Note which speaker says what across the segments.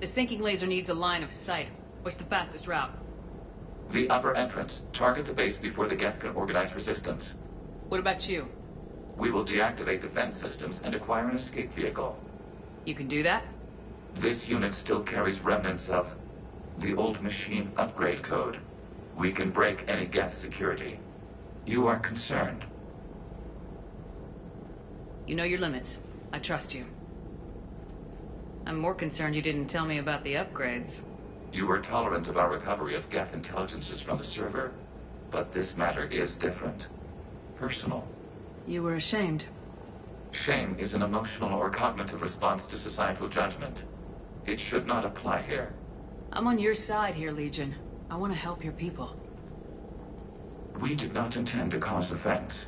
Speaker 1: The sinking laser needs a line of sight. What's the fastest route?
Speaker 2: The upper entrance. Target the base before the Geth can organize resistance.
Speaker 1: What about you?
Speaker 2: We will deactivate defense systems and acquire an escape vehicle.
Speaker 1: You can do that?
Speaker 2: This unit still carries remnants of the old machine upgrade code. We can break any Geth security. You are concerned.
Speaker 1: You know your limits. I trust you. I'm more concerned you didn't tell me about the upgrades.
Speaker 2: You were tolerant of our recovery of Geth intelligences from the server, but this matter is different. Personal.
Speaker 1: You were ashamed.
Speaker 2: Shame is an emotional or cognitive response to societal judgment. It should not apply here.
Speaker 1: I'm on your side here, Legion. I want to help your people.
Speaker 2: We did not intend to cause offense.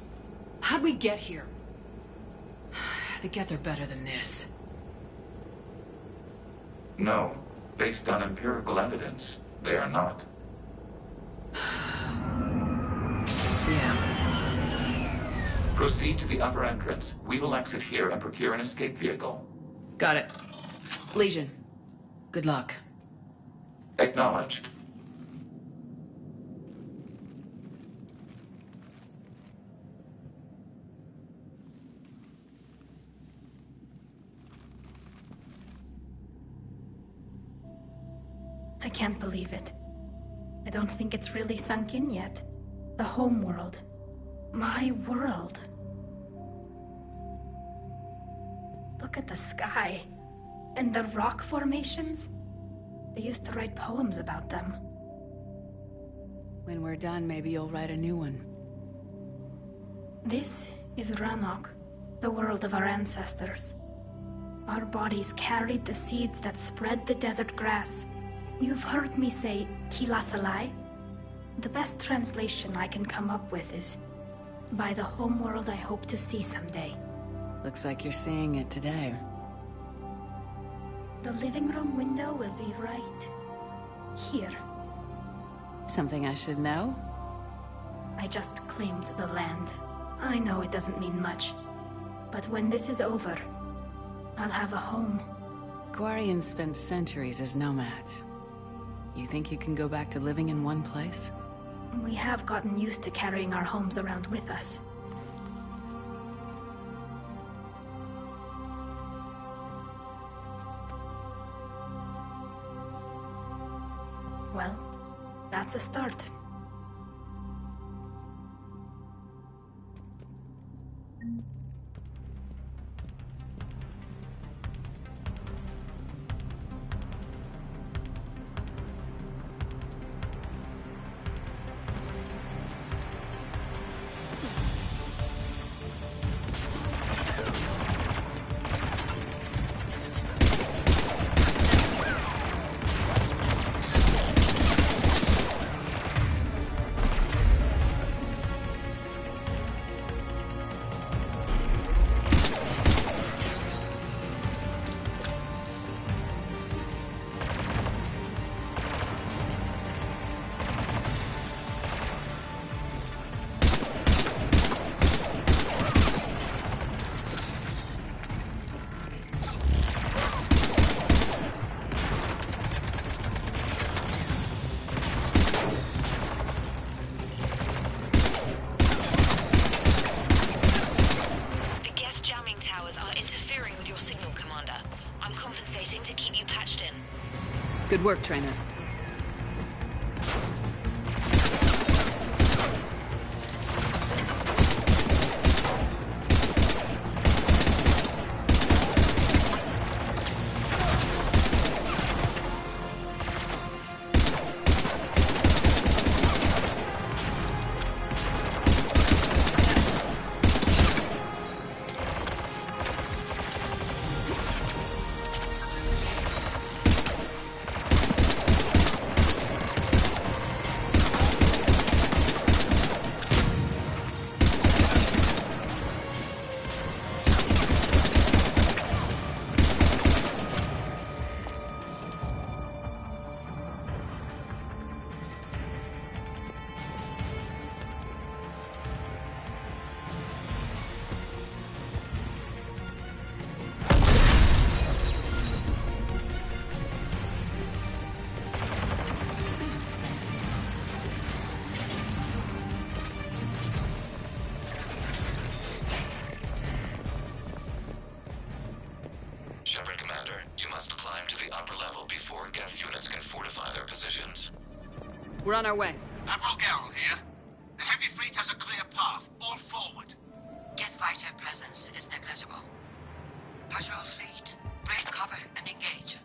Speaker 1: How'd we get here? The Geth are better than this.
Speaker 2: No. Based on empirical evidence, they are not.
Speaker 1: Yeah.
Speaker 2: Proceed to the upper entrance. We will exit here and procure an escape vehicle.
Speaker 1: Got it. Legion, good luck.
Speaker 2: Acknowledged.
Speaker 3: I can't believe it. I don't think it's really sunk in yet. The home world. My world. Look at the sky. And the rock formations. They used to write poems about them.
Speaker 1: When we're done, maybe you'll write a new one.
Speaker 3: This is Ranok, the world of our ancestors. Our bodies carried the seeds that spread the desert grass. You've heard me say Kilasalai? The best translation I can come up with is, by the homeworld I hope to see someday.
Speaker 1: Looks like you're seeing it today.
Speaker 3: The living room window will be right here.
Speaker 1: Something I should know?
Speaker 3: I just claimed the land. I know it doesn't mean much, but when this is over, I'll have a home.
Speaker 1: Quarians spent centuries as nomads. You think you can go back to living in one place?
Speaker 3: We have gotten used to carrying our homes around with us. Well, that's a start.
Speaker 4: compensating to keep you patched in.
Speaker 1: Good work, trainer.
Speaker 2: Shepard Commander, you must climb to the upper level before Geth units can fortify their positions.
Speaker 1: We're on our way.
Speaker 5: Admiral Gaem here. The heavy fleet has a clear path. All forward.
Speaker 6: Geth fighter presence is negligible. Patrol fleet, break cover and engage.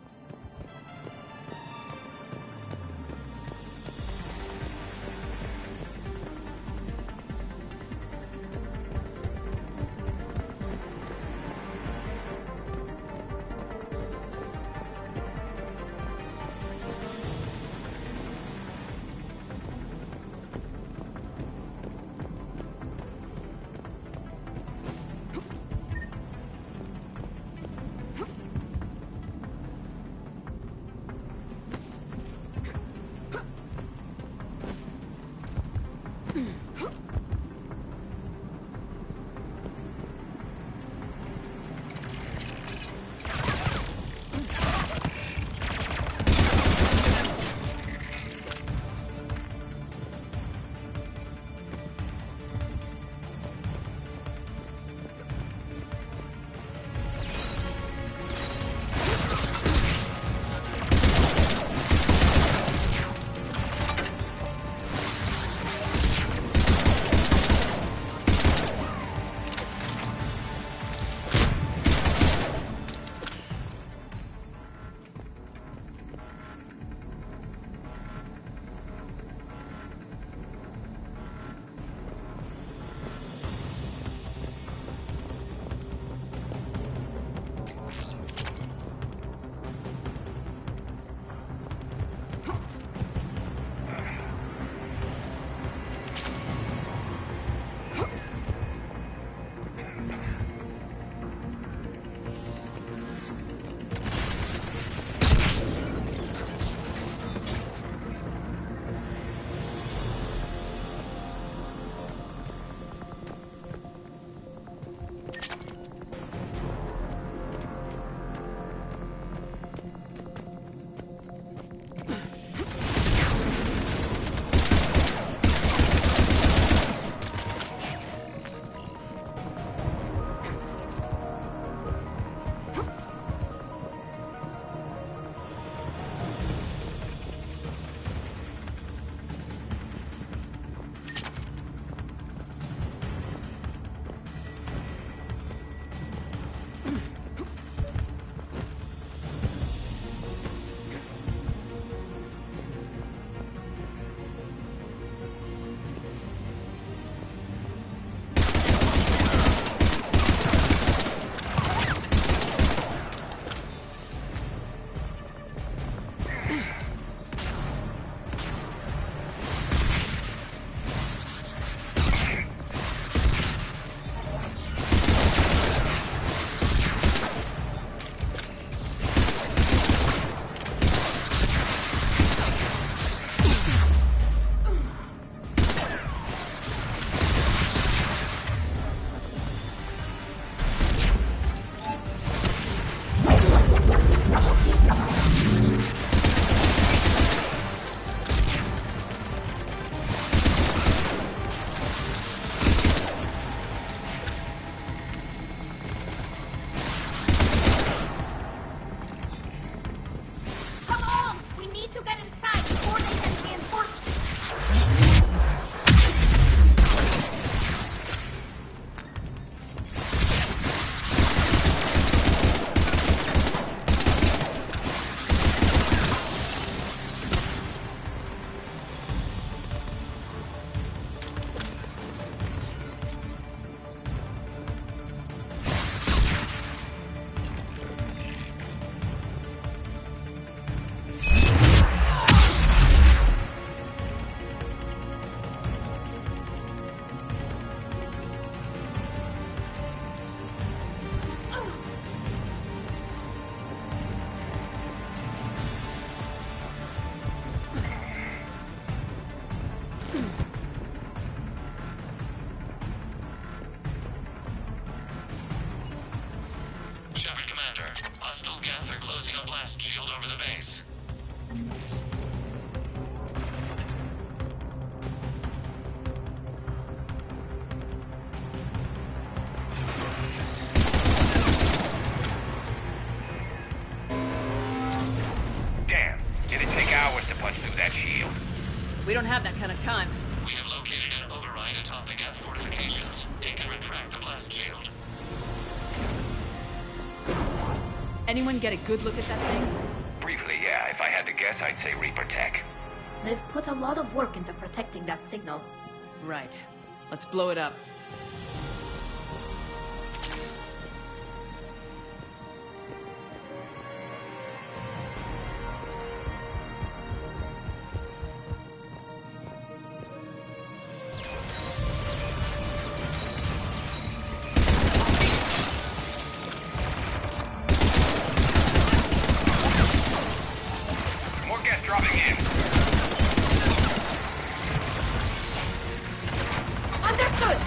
Speaker 2: blast shield over the base.
Speaker 5: Damn. It'd take hours to punch through that shield.
Speaker 1: We don't have that kind of time.
Speaker 2: We have located an override atop the F fortifications. It can retract the blast shield.
Speaker 1: Anyone get a good look at that thing?
Speaker 5: Briefly, yeah. If I had to guess, I'd say Reaper Tech.
Speaker 3: They've put a lot of work into protecting that signal.
Speaker 1: Right. Let's blow it up.
Speaker 5: More gas dropping in.
Speaker 3: Understood!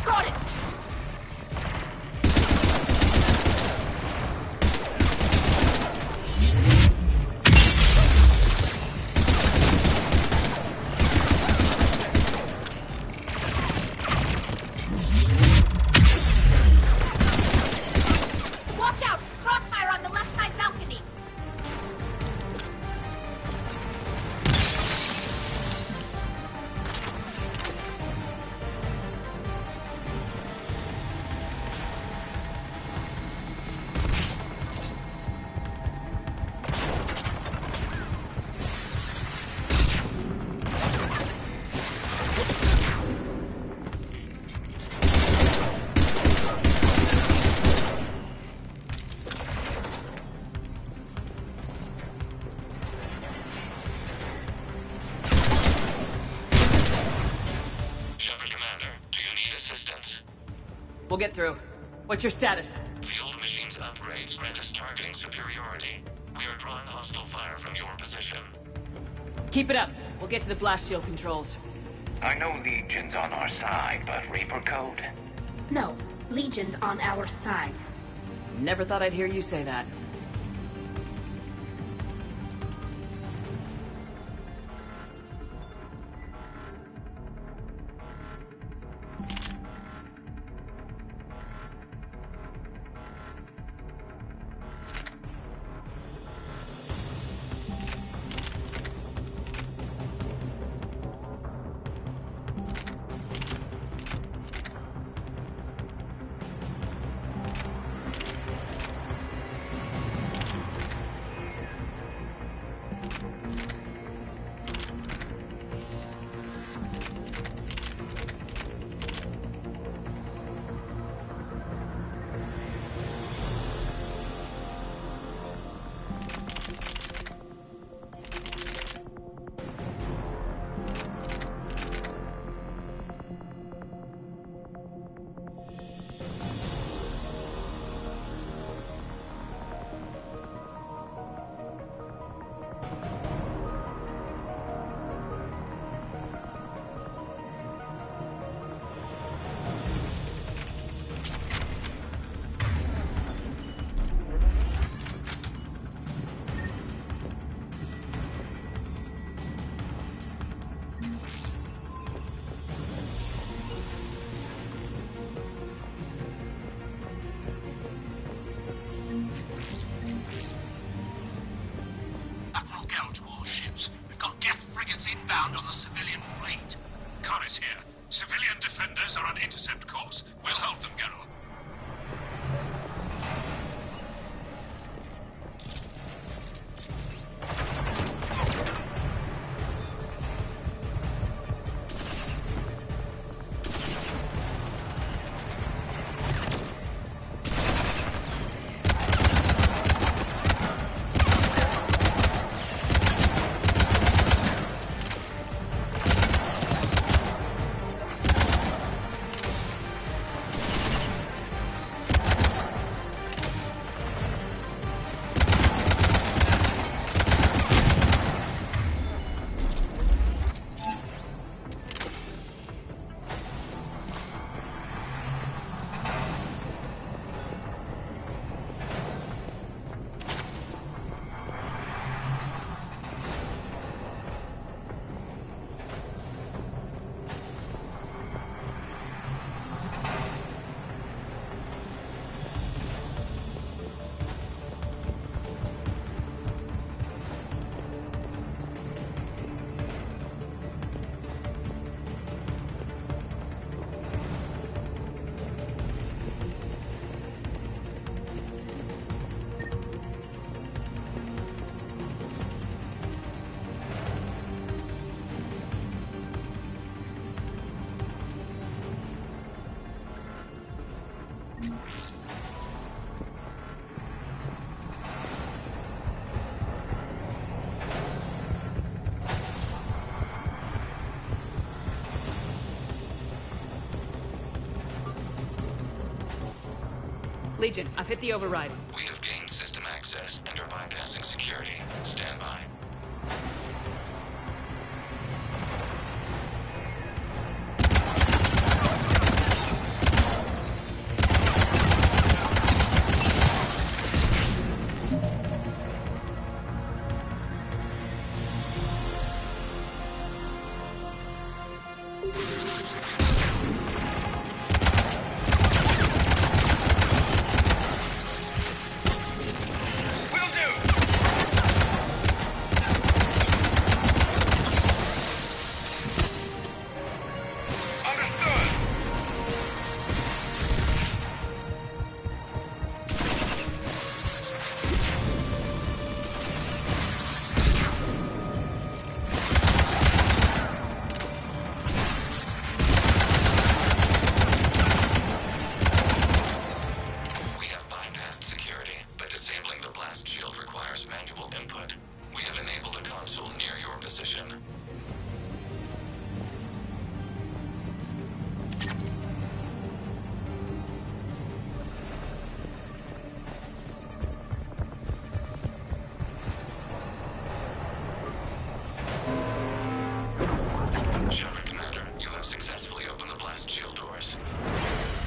Speaker 3: Got it! Watch out! Crossfire on the left side balcony!
Speaker 2: Shepard Commander, do you need assistance?
Speaker 1: We'll get through. What's your status?
Speaker 2: The old machine's upgrades grant us targeting superiority. We are drawing hostile fire from your position.
Speaker 1: Keep it up. We'll get to the blast shield controls.
Speaker 5: I know Legion's on our side, but Reaper Code?
Speaker 3: No, Legion's on our side.
Speaker 1: Never thought I'd hear you say that.
Speaker 5: Admiral Gell to all ships. We've got Geth frigates inbound on the civilian fleet. Connor's here. Civilian defenders are on intercept course. We'll help them, Geralt.
Speaker 1: Legion, I've hit the override.
Speaker 2: We have gained system access and are bypassing security. Stand by.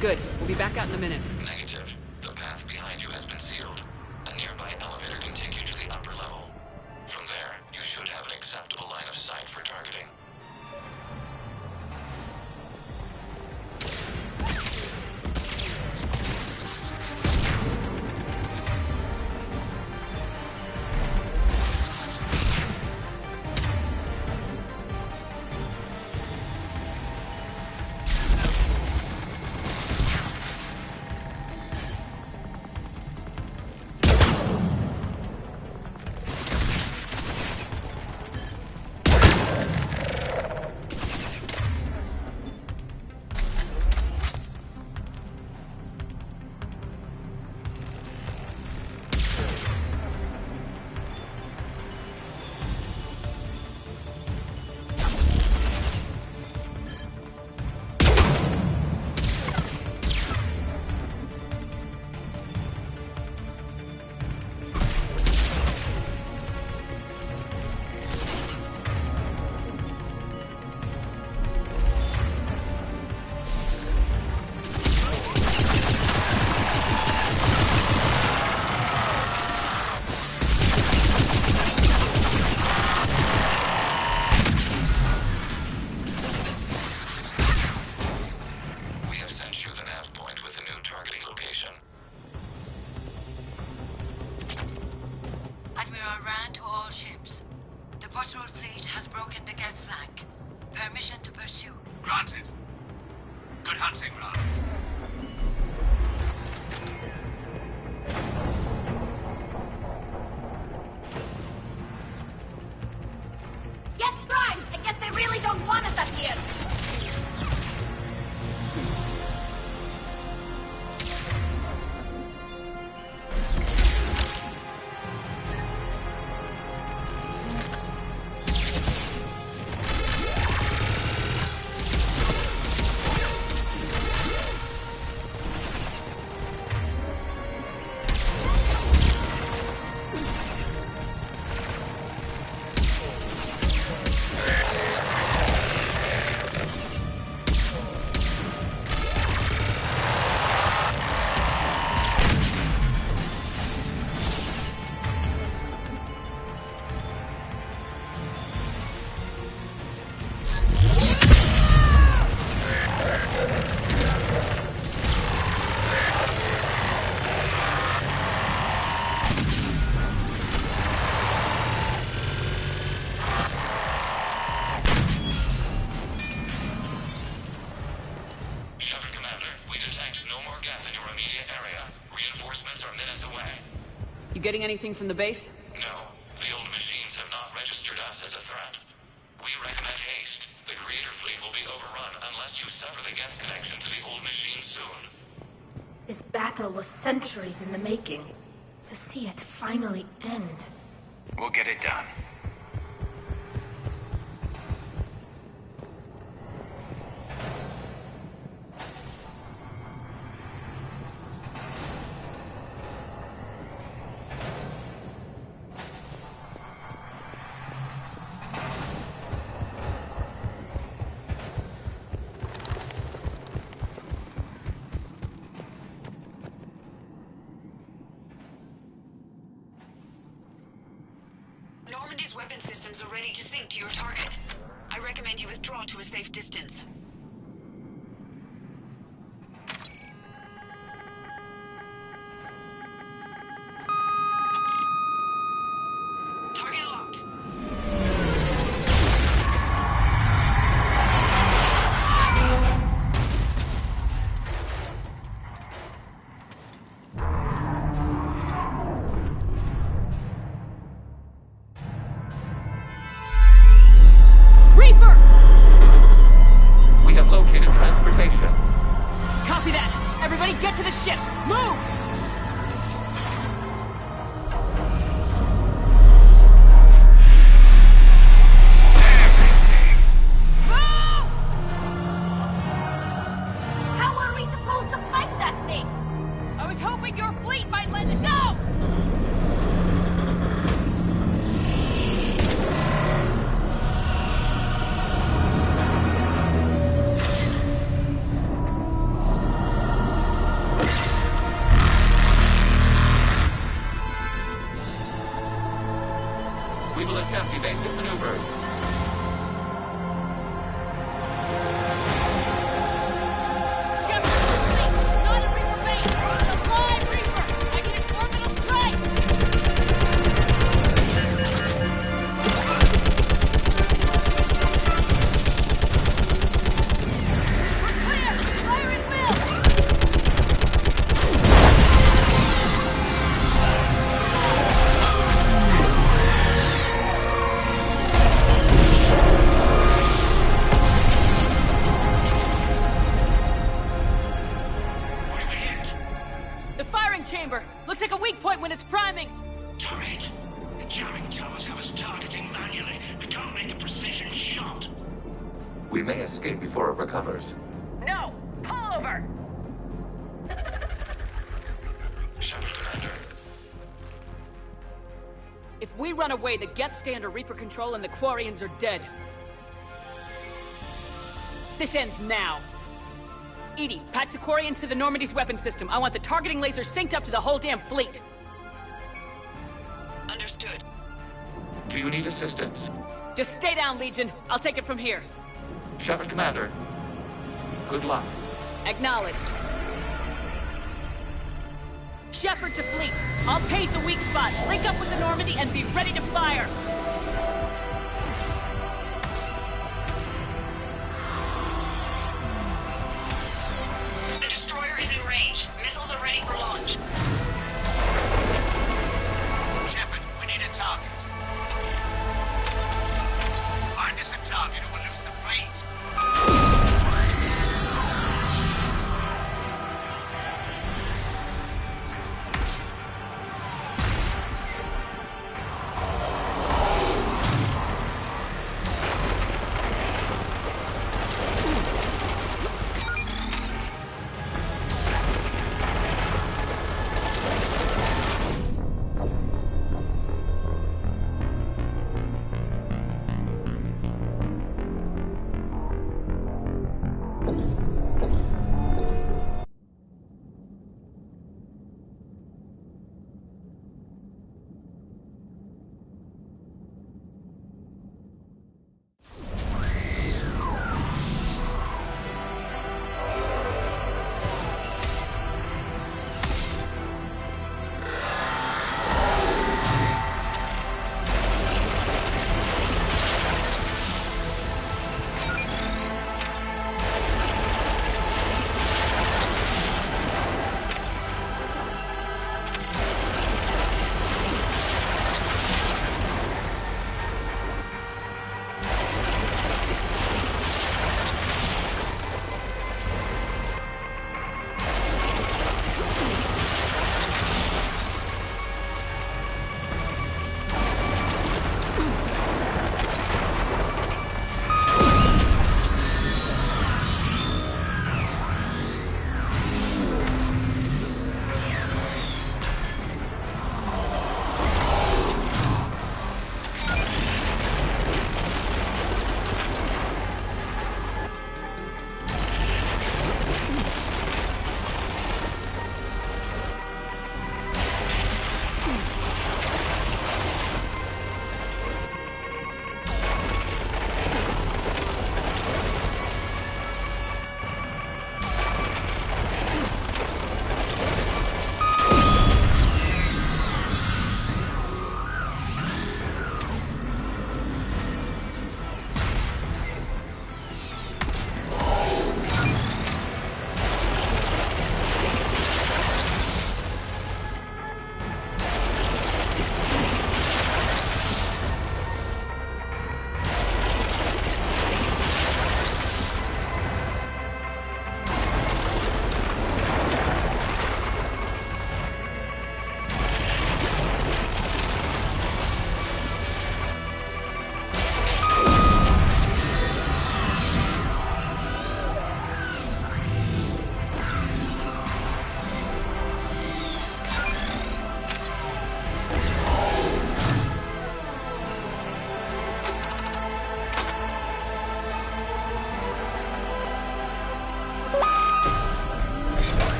Speaker 1: Good. We'll be back out in a minute.
Speaker 2: Negative. The path behind you has been sealed. A nearby elevator can take you to the upper level. From there, you should have an acceptable line of sight for targeting.
Speaker 5: Granted. Good hunting, Ra.
Speaker 3: Get primed! I guess they really don't want us up here!
Speaker 1: You getting anything from the base?
Speaker 2: No. The old machines have not registered us as a threat. We recommend haste. The Creator fleet will be overrun unless you sever the Geth connection to the old machine soon.
Speaker 3: This battle was centuries in the making. To see it finally end.
Speaker 5: We'll get it done.
Speaker 4: Normandy's weapon systems are ready to sync to your target. I recommend you withdraw to a safe distance. Target locked.
Speaker 1: Reaper!
Speaker 2: We have located transportation.
Speaker 1: Copy that! Everybody get to the ship! Move!
Speaker 3: How are we supposed to fight that thing?
Speaker 1: I was hoping your fleet might let it go!
Speaker 2: We will attempt evasive maneuvers.
Speaker 1: Ship! Not a Reaper base! It's a live Reaper! I need an orbital strike! We're clear! Fire at will!
Speaker 5: What do we hit?
Speaker 1: The firing chamber! Looks like a weak point when it's priming!
Speaker 5: Turret. The jamming towers have us targeting manually. We can't make a precision shot.
Speaker 2: We may escape before it recovers.
Speaker 1: No! Pull over!
Speaker 5: Shepard, Commander.
Speaker 1: If we run away, the Geth stay under Reaper control and the Quarians are dead. This ends now. Edie, patch the Quarians to the Normandy's weapon system. I want the targeting laser synced up to the whole damn fleet.
Speaker 4: Understood.
Speaker 2: Do you need assistance?
Speaker 1: Just stay down, Legion. I'll take it from here.
Speaker 2: Shepard, Commander. Good luck.
Speaker 1: Acknowledged. Shepard to fleet. I'll pave the weak spot, link up with the Normandy, and be ready to fire.
Speaker 4: The destroyer is in range. Missiles are ready for launch.
Speaker 5: Shepard, we need a target. Find us a target or we'll lose the fleet.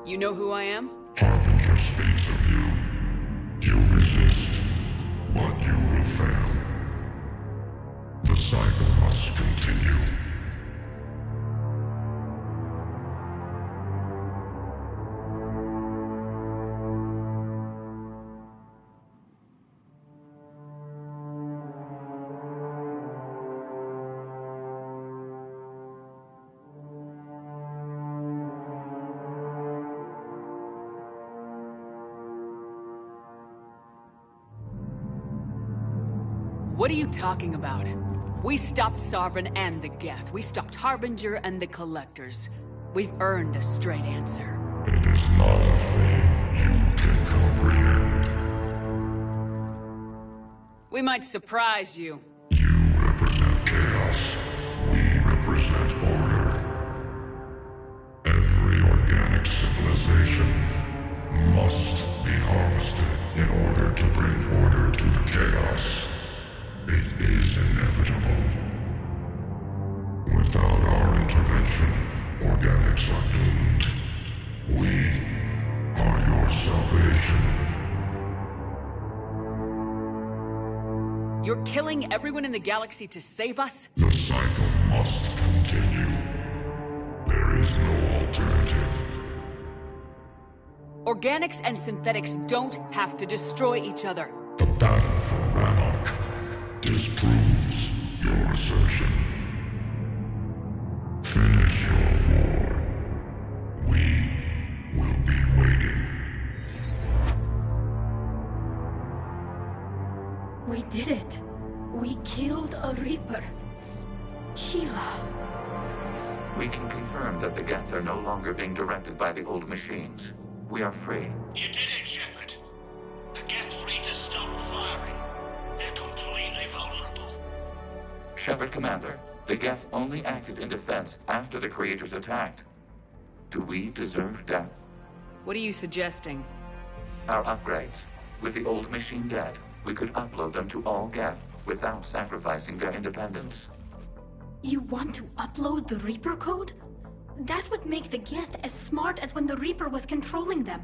Speaker 1: You know who I am?
Speaker 7: Harbinger speaks of you. You resist, but you will fail. The cycle must continue.
Speaker 1: What are you talking about? We stopped Sovereign and the Geth. We stopped Harbinger and the Collectors. We've earned a straight answer.
Speaker 7: It is not a thing you can comprehend.
Speaker 1: We might surprise you.
Speaker 7: You represent chaos. We represent order. Every organic civilization must be harvested in order to bring order to the chaos. It is inevitable. Without our intervention, organics are doomed. We are your salvation.
Speaker 1: You're killing everyone in the galaxy to save us?
Speaker 7: The cycle must continue. There is no alternative.
Speaker 1: Organics and synthetics don't have to destroy each other.
Speaker 7: The battle for Ranarch disproves your assertion. Finish your war. We will be waiting.
Speaker 3: We did it. We killed a Reaper. Kila.
Speaker 2: We can confirm that the Geth are no longer being directed by the old machines. We are free.
Speaker 5: You did it, Shepard. The Geth fleet has stopped firing. They're completely vulnerable.
Speaker 2: Shepard Commander, the Geth only acted in defense after the Creators attacked. Do we deserve death?
Speaker 1: What are you suggesting?
Speaker 2: Our upgrades. With the old machine dead, we could upload them to all Geth without sacrificing their independence.
Speaker 3: You want to upload the Reaper code? That would make the Geth as smart as when the Reaper was controlling them.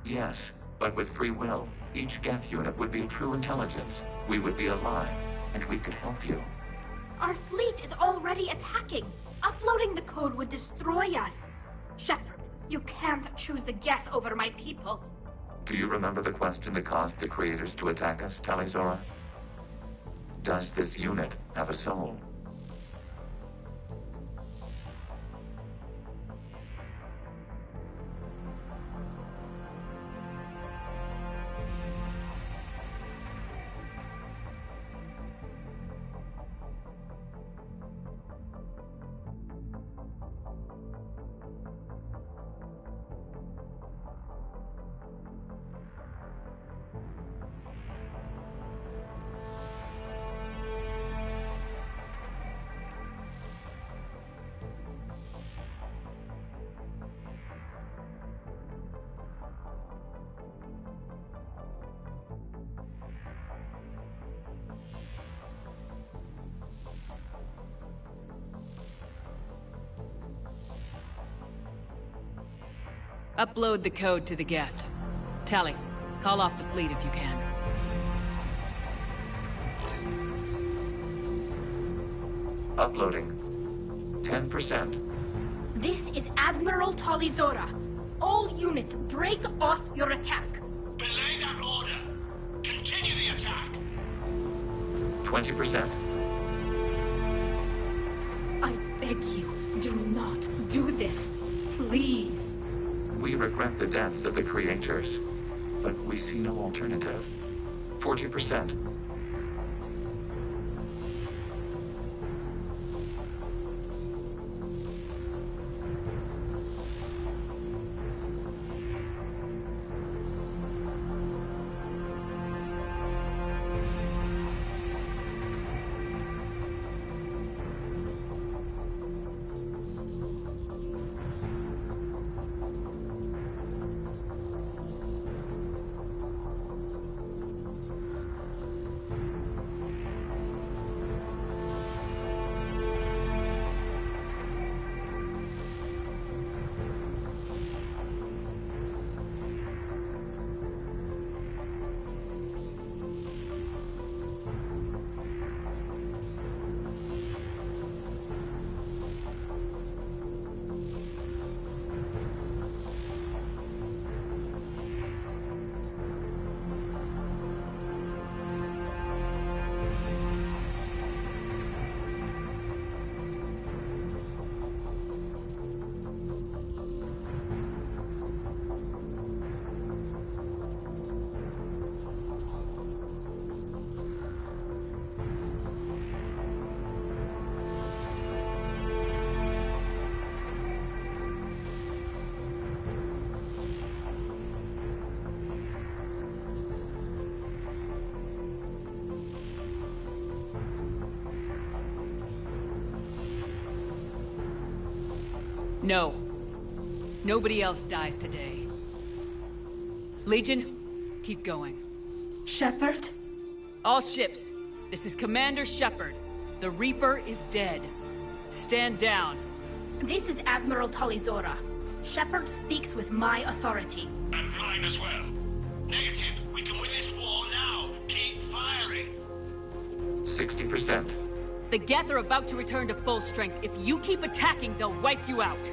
Speaker 2: Yes, but with free will, each Geth unit would be a true intelligence. We would be alive, and we could help you.
Speaker 3: Our fleet is already attacking. Uploading the code would destroy us. Shepard, you can't choose the Geth over my people.
Speaker 2: Do you remember the question that caused the Creators to attack us, Talizora? Does this unit have a soul?
Speaker 1: Upload the code to the Geth. Tally, call off the fleet if you can.
Speaker 2: Uploading. 10%.
Speaker 3: This is Admiral Talizora. All units, break off your attack.
Speaker 5: Belay that order. Continue the attack.
Speaker 2: 20%.
Speaker 3: I beg you, do not do this. Please.
Speaker 2: We regret the deaths of the Creators, but we see no alternative. 40%.
Speaker 1: No. Nobody else dies today. Legion, keep going.
Speaker 3: Shepard?
Speaker 1: All ships, this is Commander Shepard. The Reaper is dead. Stand down.
Speaker 3: This is Admiral Talizora. Shepard speaks with my authority.
Speaker 5: And mine as well. Negative. We can win this war now. Keep firing.
Speaker 2: 60%.
Speaker 1: The Geth are about to return to full strength. If you keep attacking, they'll wipe you out.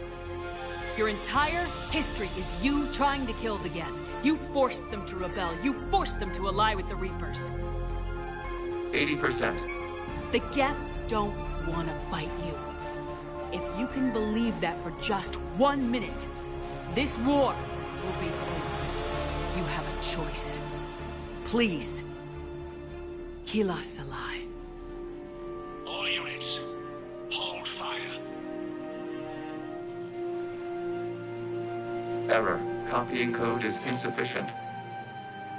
Speaker 1: Your entire history is you trying to kill the Geth. You forced them to rebel. You forced them to ally with the Reapers.
Speaker 2: 80%.
Speaker 1: The Geth don't want to fight you. If you can believe that for just 1 minute, this war will be over. You have a choice. Please. Kila Salai.
Speaker 5: All units, hold fire.
Speaker 2: Error. Copying code is insufficient.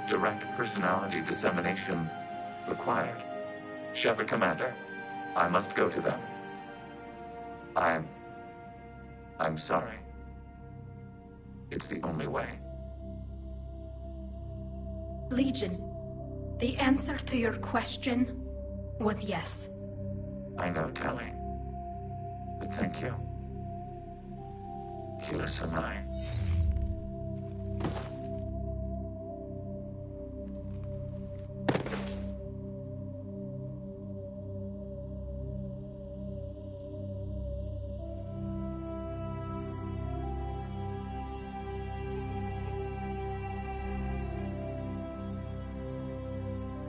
Speaker 2: Direct personality dissemination required. Shepard Commander, I must go to them. I'm sorry. It's the only way.
Speaker 3: Legion, the answer to your question was yes.
Speaker 2: I know, Tali. But thank you. Kila Salai.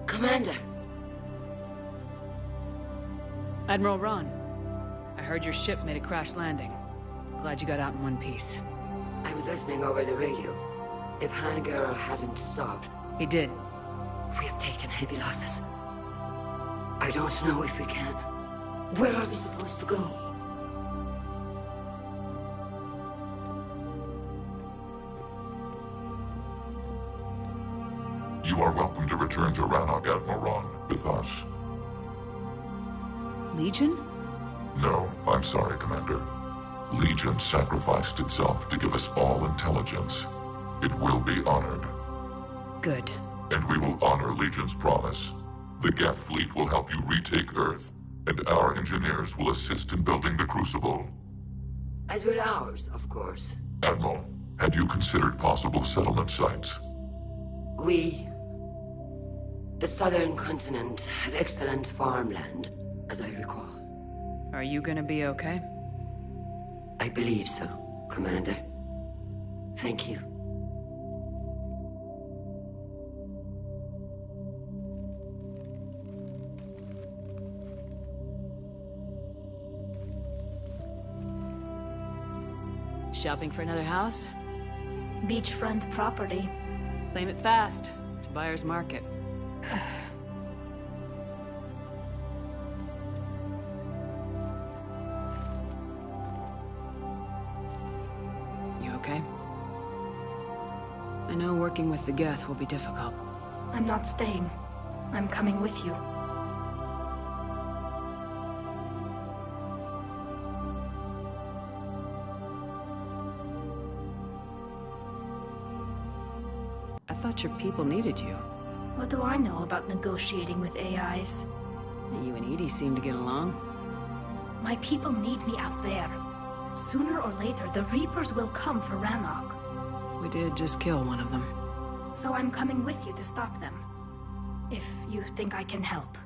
Speaker 6: Commander.
Speaker 1: Admiral Ron, I heard your ship made a crash landing. Glad you got out in one piece.
Speaker 6: I was listening over the radio. If Hangara hadn't stopped,
Speaker 1: He did.
Speaker 6: we have taken heavy losses. I don't know if we can. Where are we supposed to go?
Speaker 7: You are welcome to return to Rannoch, Admiral Ron, with us.
Speaker 1: Legion?
Speaker 7: No, I'm sorry, Commander. Legion sacrificed itself to give us all intelligence. It will be honored.
Speaker 1: Good.
Speaker 7: And we will honor Legion's promise. The Geth fleet will help you retake Earth, and our engineers will assist in building the Crucible.
Speaker 6: As will ours, of course.
Speaker 7: Admiral, had you considered possible settlement sites?
Speaker 6: The southern continent had excellent farmland, as I recall.
Speaker 1: Are you gonna be okay?
Speaker 6: I believe so, Commander. Thank you.
Speaker 1: Shopping for another house?
Speaker 3: Beachfront property.
Speaker 1: Claim it fast. It's a buyer's market. You okay? I know working with the Geth will be difficult.
Speaker 3: I'm not staying. I'm coming with you.
Speaker 1: I thought your people needed you.
Speaker 3: What do I know about negotiating with AIs?
Speaker 1: You and Edie seem to get along.
Speaker 3: My people need me out there. Sooner or later, the Reapers will come for Rannoch.
Speaker 1: We did just kill one of them.
Speaker 3: So I'm coming with you to stop them. If you think I can help.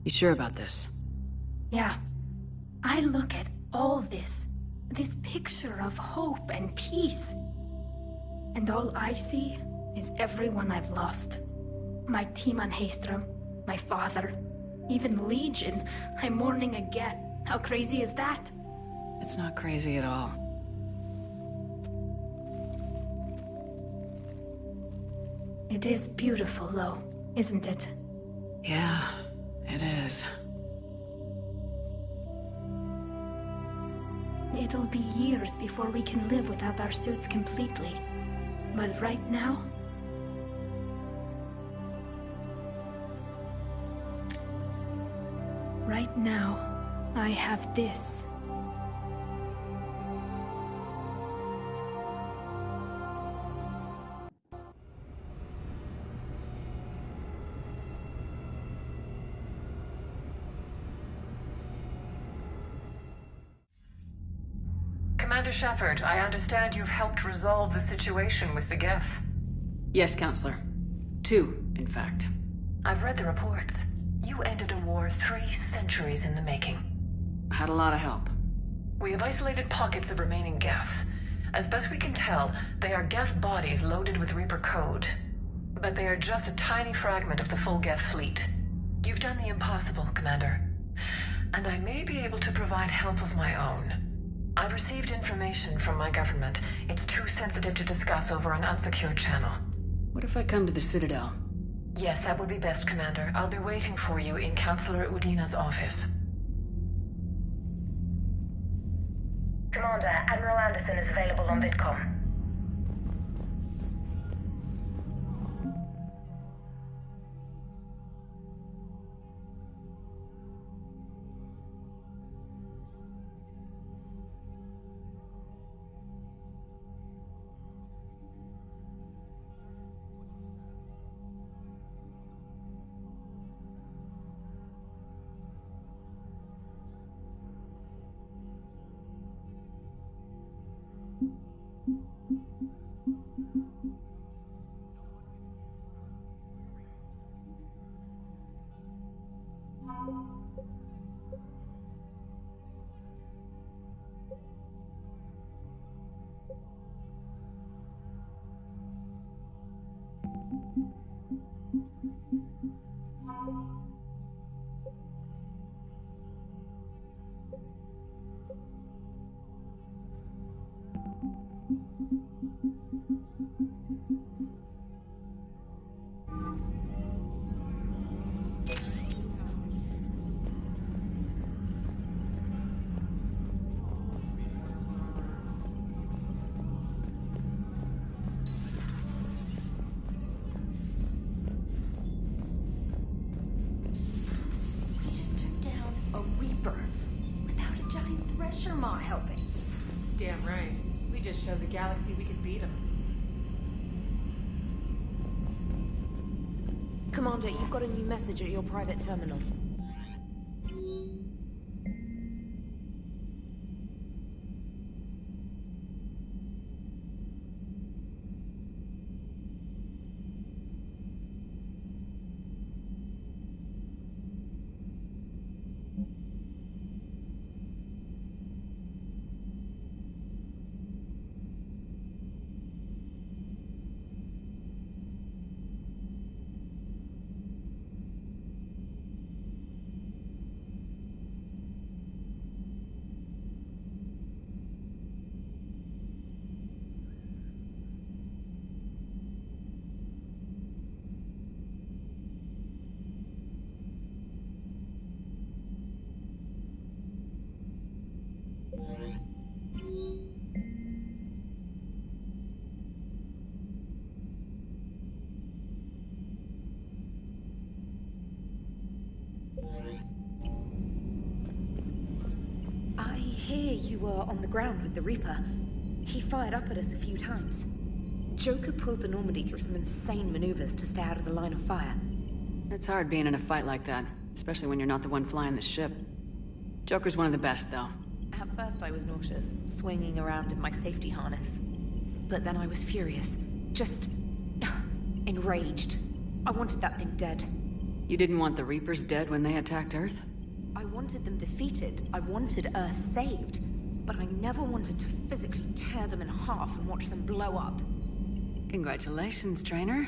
Speaker 1: You sure about this?
Speaker 3: Yeah. I look at all this picture of hope and peace. And all I see is everyone I've lost. My team on Haestrom, my father, even Legion. I'm mourning a Geth. How crazy is that?
Speaker 1: It's not crazy at all.
Speaker 3: It is beautiful, though, isn't it?
Speaker 1: Yeah, it is.
Speaker 3: It'll be years before we can live without our suits completely. But right now... Right now, I have this.
Speaker 8: Commander Shepard, I understand you've helped resolve the situation with the Geth.
Speaker 1: Yes, Counselor. 2, in fact.
Speaker 8: I've read the reports. You ended a war 3 centuries in the making.
Speaker 1: I had a lot of help.
Speaker 8: We have isolated pockets of remaining Geth. As best we can tell, they are Geth bodies loaded with Reaper code. But they are just a tiny fragment of the full Geth fleet. You've done the impossible, Commander. And I may be able to provide help of my own. I've received information from my government. It's too sensitive to discuss over an unsecured channel.
Speaker 1: What if I come to the Citadel?
Speaker 8: Yes, that would be best, Commander. I'll be waiting for you in Counselor Udina's office.
Speaker 9: Commander, Admiral Anderson is available on VidCom.
Speaker 10: Damn right. We just showed the galaxy we could beat them.
Speaker 9: Commander, you've got a new message at your private terminal. I hear you were on the ground with the Reaper. He fired up at us a few times. Joker pulled the Normandy through some insane maneuvers to stay out of the line of fire.
Speaker 1: It's hard being in a fight like that, especially when you're not the one flying the ship. Joker's one of the best, though.
Speaker 9: At first I was nauseous, swinging around in my safety harness. But then I was furious. Just... enraged. I wanted that thing dead.
Speaker 1: You didn't want the Reapers dead when they attacked Earth?
Speaker 9: I wanted them defeated. I wanted Earth saved. But I never wanted to physically tear them in half and watch them blow up.
Speaker 1: Congratulations, trainer.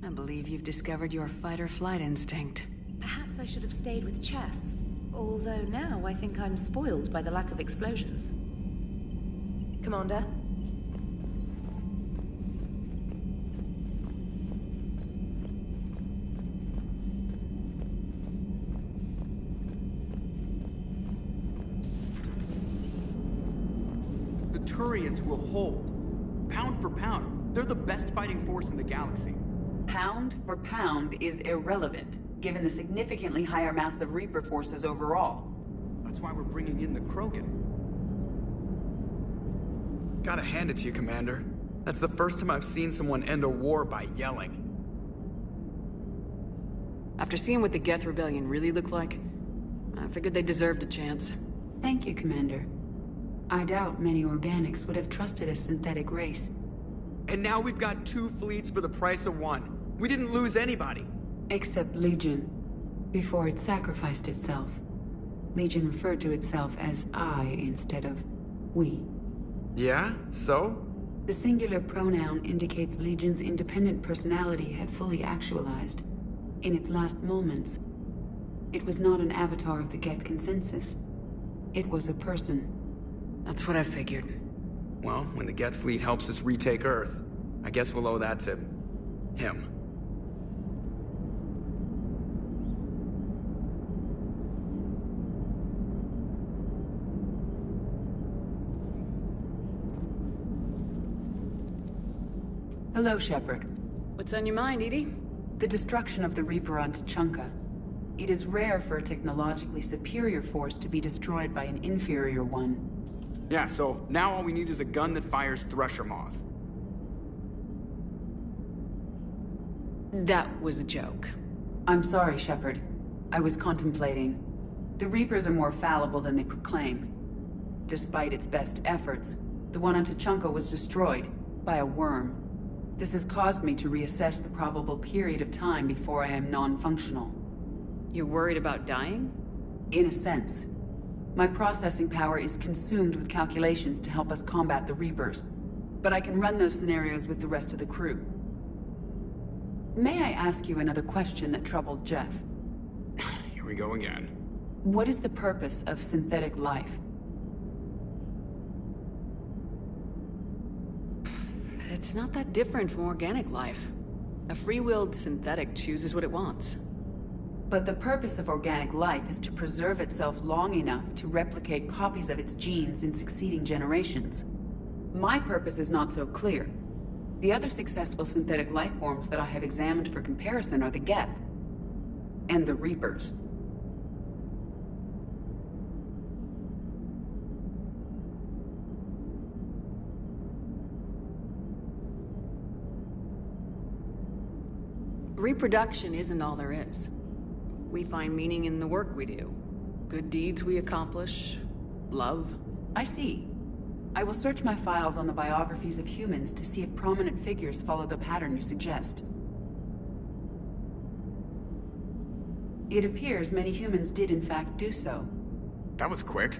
Speaker 1: I believe you've discovered your fight-or-flight instinct.
Speaker 9: Perhaps I should have stayed with chess. Although now I think I'm spoiled by the lack of explosions. Commander?
Speaker 11: The Turians will hold. Pound for pound, they're the best fighting force in the galaxy.
Speaker 12: Pound for pound is irrelevant, given the significantly higher mass of Reaper forces overall.
Speaker 11: That's why we're bringing in the Krogan.
Speaker 13: Gotta hand it to you, Commander. That's the first time I've seen someone end a war by yelling.
Speaker 1: After seeing what the Geth Rebellion really looked like, I figured they deserved a chance.
Speaker 12: Thank you, Commander. I doubt many organics would have trusted a synthetic race.
Speaker 13: And now we've got 2 fleets for the price of 1. We didn't lose anybody.
Speaker 12: Except Legion. Before it sacrificed itself. Legion referred to itself as I instead of we.
Speaker 13: Yeah? So?
Speaker 12: The singular pronoun indicates Legion's independent personality had fully actualized. In its last moments, it was not an avatar of the Geth consensus. It was a person.
Speaker 8: That's what I figured.
Speaker 13: Well, when the Geth fleet helps us retake Earth, I guess we'll owe that to him.
Speaker 12: Hello, Shepard.
Speaker 8: What's on your mind, Edie?
Speaker 12: The destruction of the Reaper on Tuchanka. It is rare for a technologically superior force to be destroyed by an inferior one.
Speaker 13: Yeah, so now all we need is a gun that fires Thresher Maws.
Speaker 8: That was a joke.
Speaker 12: I'm sorry, Shepard. I was contemplating. The Reapers are more fallible than they proclaim. Despite its best efforts, the one on Tuchanka was destroyed by a worm. This has caused me to reassess the probable period of time before I am non-functional.
Speaker 8: You're worried about dying?
Speaker 12: In a sense. My processing power is consumed with calculations to help us combat the Reapers. But I can run those scenarios with the rest of the crew. May I ask you another question that troubled Jeff?
Speaker 13: Here we go again.
Speaker 12: What is the purpose of synthetic life?
Speaker 8: It's not that different from organic life. A free-willed synthetic chooses what it wants.
Speaker 12: But the purpose of organic life is to preserve itself long enough to replicate copies of its genes in succeeding generations. My purpose is not so clear. The other successful synthetic life forms that I have examined for comparison are the Geth and the Reapers.
Speaker 8: Reproduction isn't all there is. We find meaning in the work we do. Good deeds we accomplish. Love.
Speaker 12: I see. I will search my files on the biographies of humans to see if prominent figures follow the pattern you suggest. It appears many humans did in fact do so.
Speaker 13: That was quick.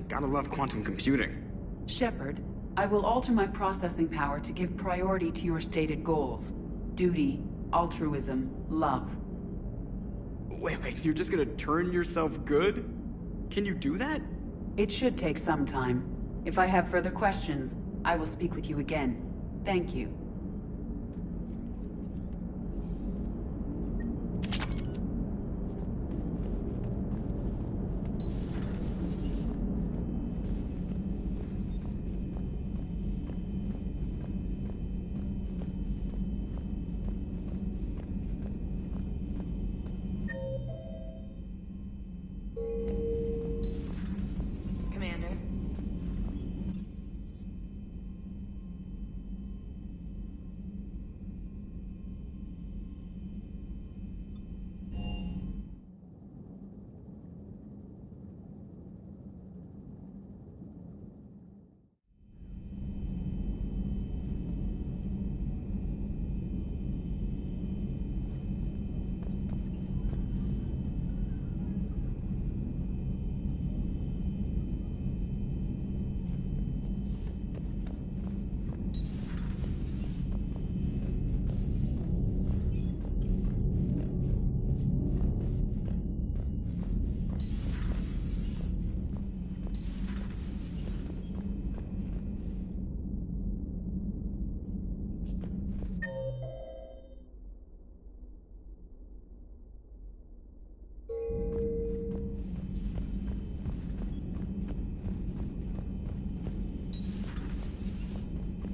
Speaker 13: Gotta love quantum computing.
Speaker 12: Shepard, I will alter my processing power to give priority to your stated goals. Duty, altruism, love.
Speaker 13: Wait, you're just gonna turn yourself good? Can you do that?
Speaker 12: It should take some time. If I have further questions, I will speak with you again. Thank you.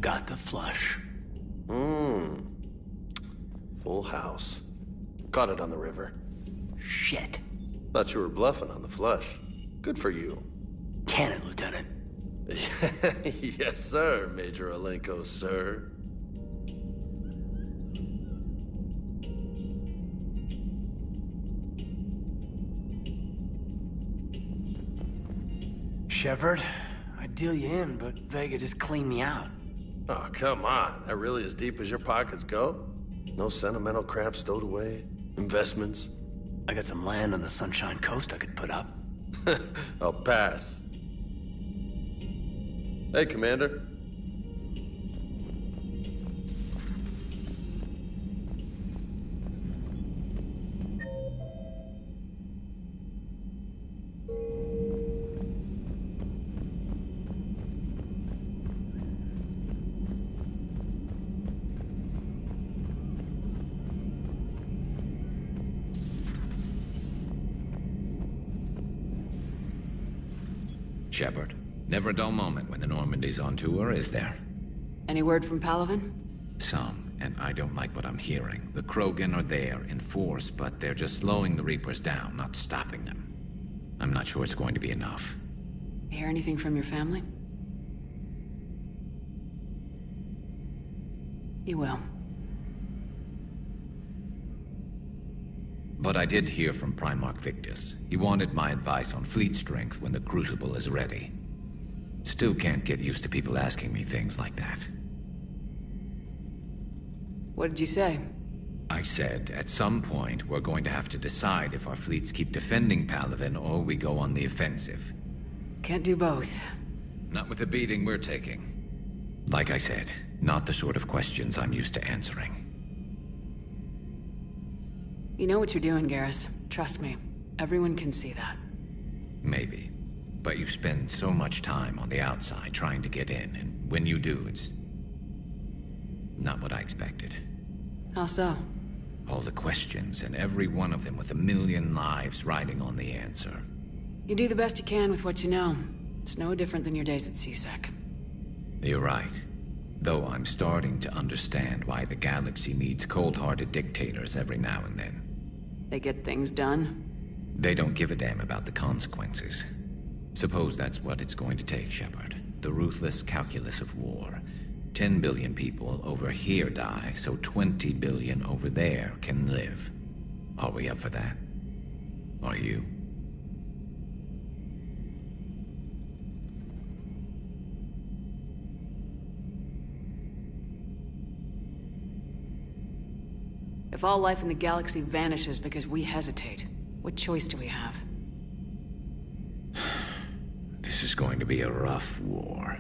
Speaker 14: Got the flush.
Speaker 15: Full house. Caught it on the river.
Speaker 14: Shit.
Speaker 15: Thought you were bluffing on the flush. Good for you.
Speaker 14: Cannon, Lieutenant.
Speaker 15: Yes, sir, Major Alenko, sir.
Speaker 14: Shepard, I deal you in, but Vega just cleaned me out.
Speaker 15: Oh, come on. That really as deep as your pockets go? No sentimental crap stowed away? Investments?
Speaker 14: I got some land on the Sunshine Coast I could put up.
Speaker 15: I'll pass. Hey, Commander.
Speaker 16: Shepard, never a dull moment when the Normandy's on tour, is there?
Speaker 1: Any word from Palaven?
Speaker 16: Some, and I don't like what I'm hearing. The Krogan are there in force, but they're just slowing the Reapers down, not stopping them. I'm not sure it's going to be enough.
Speaker 1: You hear anything from your family? You will.
Speaker 16: But I did hear from Primarch Victus. He wanted my advice on fleet strength when the Crucible is ready. Still can't get used to people asking me things like that.
Speaker 1: What did you say?
Speaker 16: I said, at some point, we're going to have to decide if our fleets keep defending Palaven or we go on the offensive.
Speaker 1: Can't do both.
Speaker 16: Not with the beating we're taking. Like I said, not the sort of questions I'm used to answering.
Speaker 1: You know what you're doing, Garrus. Trust me. Everyone can see that.
Speaker 16: Maybe. But you spend so much time on the outside trying to get in, and when you do, it's not what I expected.
Speaker 1: How so?
Speaker 16: All the questions, and every one of them with a million lives riding on the answer.
Speaker 1: You do the best you can with what you know. It's no different than your days at CSEC.
Speaker 16: You're right. Though I'm starting to understand why the galaxy needs cold-hearted dictators every now and then.
Speaker 1: They get things done?
Speaker 16: They don't give a damn about the consequences. Suppose that's what it's going to take, Shepard. The ruthless calculus of war. 10 billion people over here die, so 20 billion over there can live. Are we up for that? Are you?
Speaker 1: If all life in the galaxy vanishes because we hesitate, what choice do we have?
Speaker 16: This is going to be a rough war.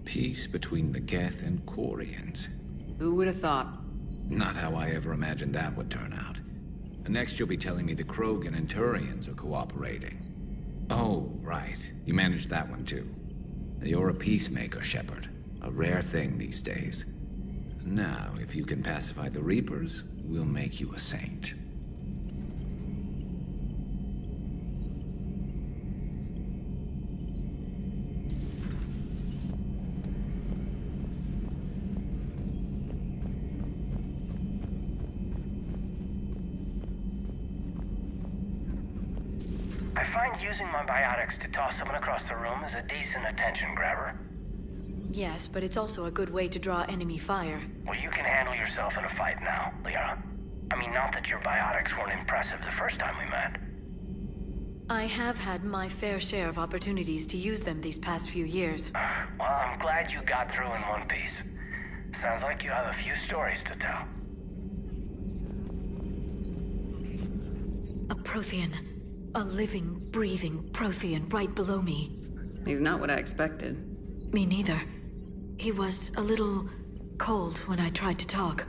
Speaker 16: Peace between the Geth and Quarians.
Speaker 1: Who would have thought?
Speaker 16: Not how I ever imagined that would turn out. And next you'll be telling me the Krogan and Turians are cooperating. Oh, right. You managed that one too. You're a peacemaker, Shepard. A rare thing these days. Now, if you can pacify the Reapers, we'll make you a saint.
Speaker 14: I find using my biotics to toss someone across the room is a decent attention grabber.
Speaker 17: Yes, but it's also a good way to draw enemy fire.
Speaker 14: Well, you can handle yourself in a fight now, Liara. I mean, not that your biotics weren't impressive the first time we met.
Speaker 17: I have had my fair share of opportunities to use them these past few years.
Speaker 14: Well, I'm glad you got through in one piece. Sounds like you have a few stories to tell.
Speaker 17: A Prothean. A living, breathing Prothean right below me.
Speaker 1: He's not what I expected.
Speaker 17: Me neither. He was a little cold when I tried to talk.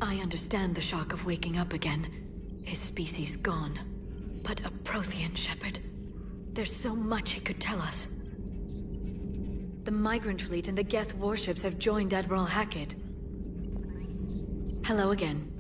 Speaker 17: I understand the shock of waking up again. His species gone. But a Prothean, Shepard. There's so much he could tell us. The Migrant Fleet and the Geth warships have joined Admiral Hackett. Hello again.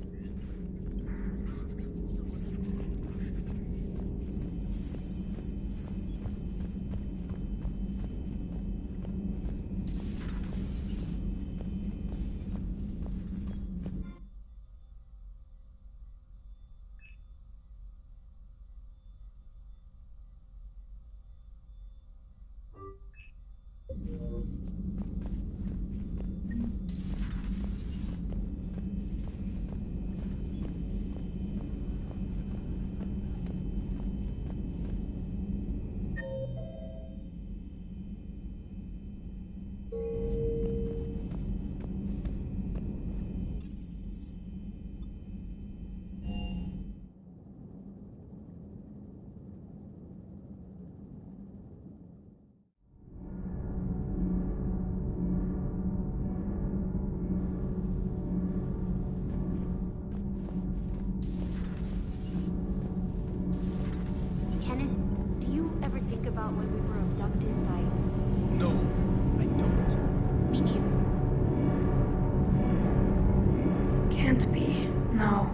Speaker 3: can't be. No.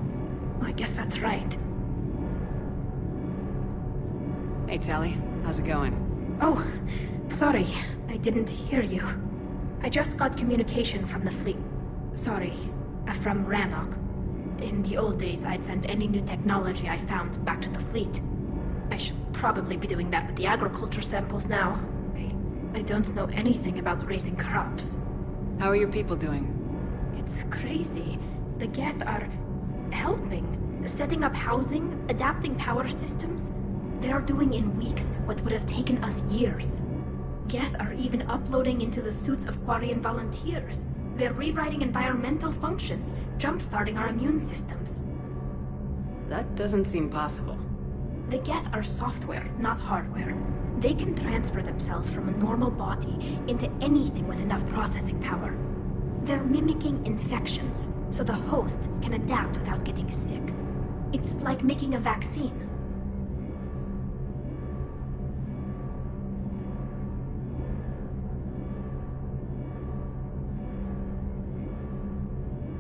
Speaker 3: I guess that's right.
Speaker 10: Hey, Tally. How's it going?
Speaker 3: Oh, sorry. I didn't hear you. I just got communication from the fleet. Sorry, from Rannoch. In the old days, I'd sent any new technology I found back to the fleet. I should probably be doing that with the agriculture samples now. I don't know anything about raising crops.
Speaker 10: How are your people doing?
Speaker 3: It's crazy. The Geth are helping, setting up housing, adapting power systems. They are doing in weeks what would have taken us years. Geth are even uploading into the suits of Quarian volunteers. They're rewriting environmental functions, jump-starting our immune systems.
Speaker 10: That doesn't seem possible.
Speaker 3: The Geth are software, not hardware. They can transfer themselves from a normal body into anything with enough processing power. They're mimicking infections, so the host can adapt without getting sick. It's like making a vaccine.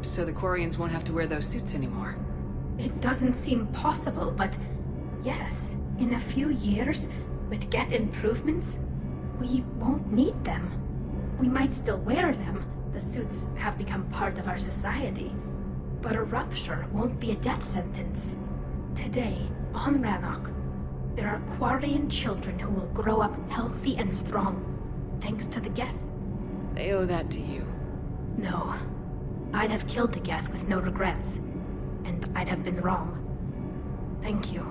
Speaker 10: So the Quarians won't have to wear those suits anymore.
Speaker 3: It doesn't seem possible, but yes, in a few years, with Geth improvements, we won't need them. We might still wear them. The suits have become part of our society. But a rupture won't be a death sentence. Today, on Rannoch, there are Quarian children who will grow up healthy and strong, thanks to the Geth.
Speaker 10: They owe that to you.
Speaker 3: No. I'd have killed the Geth with no regrets. And I'd have been wrong. Thank you.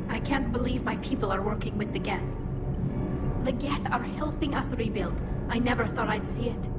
Speaker 3: I can't believe my people are working with the Geth. The Geth are helping us rebuild. I never thought I'd see it.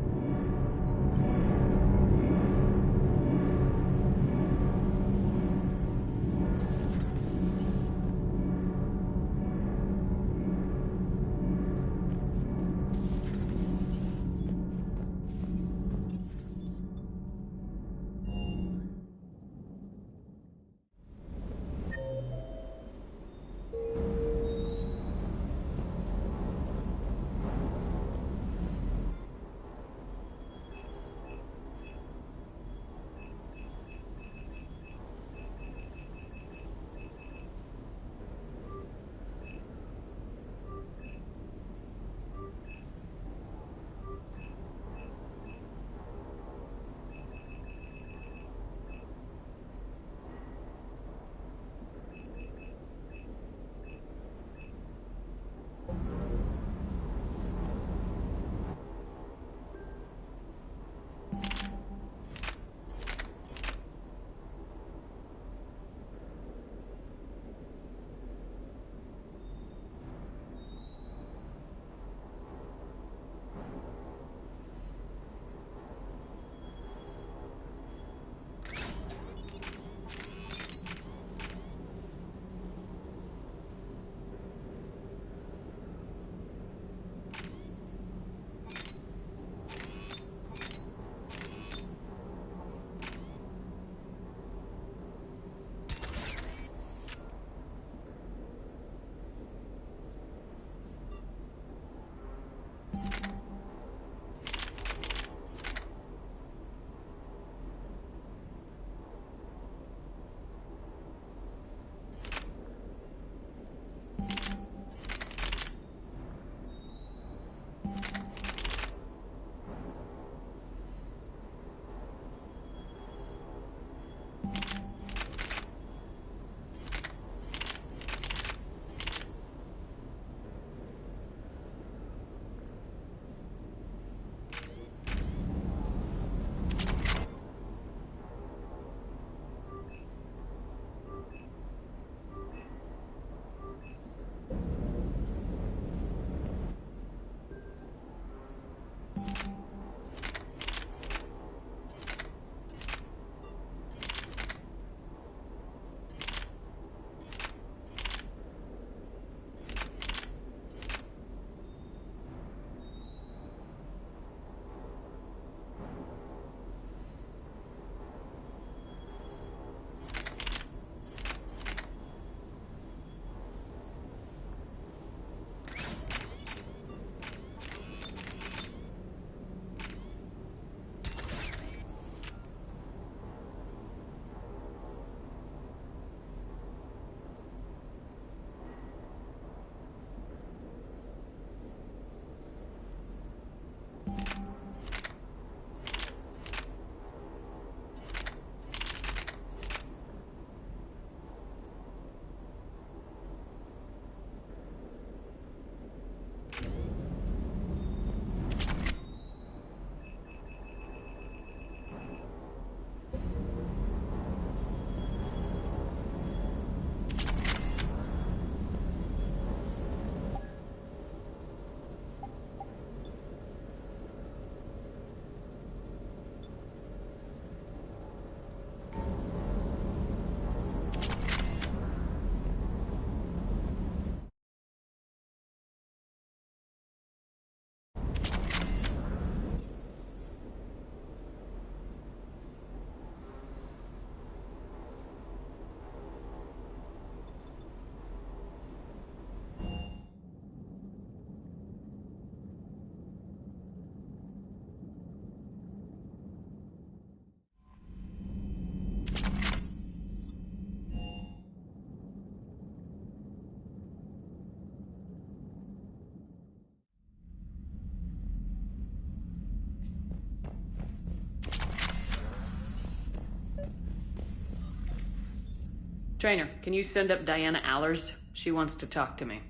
Speaker 10: Trainer, can you send up Diana Allers? She wants to talk to me.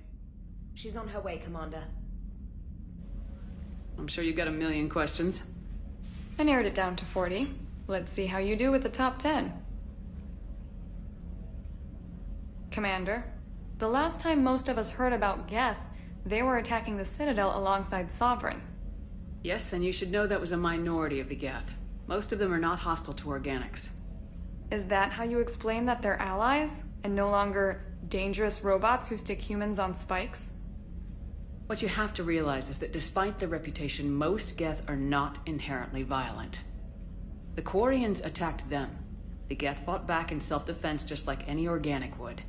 Speaker 9: She's on her way, Commander.
Speaker 10: I'm sure you've got a million questions.
Speaker 18: I narrowed it down to 40. Let's see how you do with the top 10. Commander, the last time most of us heard about Geth, they were attacking the Citadel alongside Sovereign.
Speaker 10: Yes, and you should know that was a minority of the Geth. Most of them are not hostile to organics.
Speaker 18: Is that how you explain that they're allies, and no longer dangerous robots who stick humans on spikes?
Speaker 10: What you have to realize is that despite their reputation, most Geth are not inherently violent. The Quarians attacked them. The Geth fought back in self-defense just like any organic would.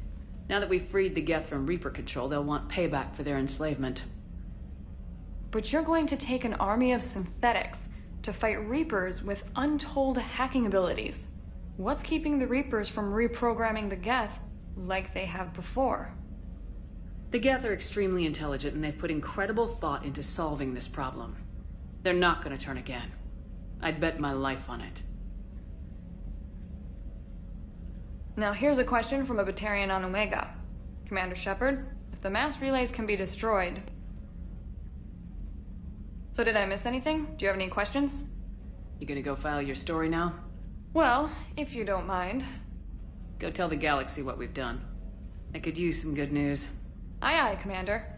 Speaker 10: Now that we've freed the Geth from Reaper control, they'll want payback for their enslavement.
Speaker 18: But you're going to take an army of synthetics to fight Reapers with untold hacking abilities. What's keeping the Reapers from reprogramming the Geth like they have before?
Speaker 10: The Geth are extremely intelligent, and they've put incredible thought into solving this problem. They're not going to turn again. I'd bet my life on it.
Speaker 18: Now here's a question from a Batarian on Omega. Commander Shepard, if the mass relays can be destroyed... So did I miss anything? Do you have any questions?
Speaker 10: You gonna go file your story now?
Speaker 18: Well, if you don't mind.
Speaker 10: Go tell the galaxy what we've done. I could use some good news.
Speaker 18: Aye aye, Commander.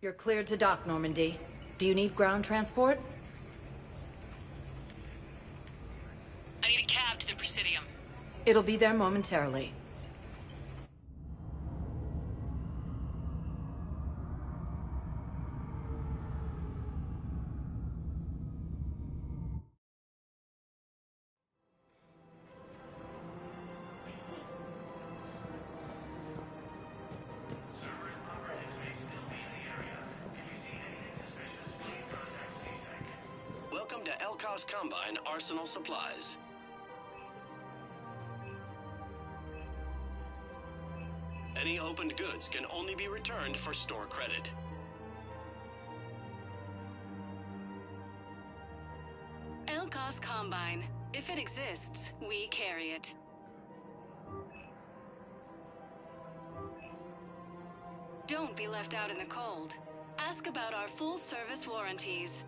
Speaker 19: You're cleared to dock, Normandy. Do you need ground transport?
Speaker 4: I need a cab to the Presidium.
Speaker 19: It'll be there momentarily.
Speaker 20: Welcome to Elkos Combine Arsenal Supplies. Any opened goods can only be returned for store credit.
Speaker 4: Elkos Combine. If it exists, we carry it. Don't be left out in the cold. Ask about our full-service warranties.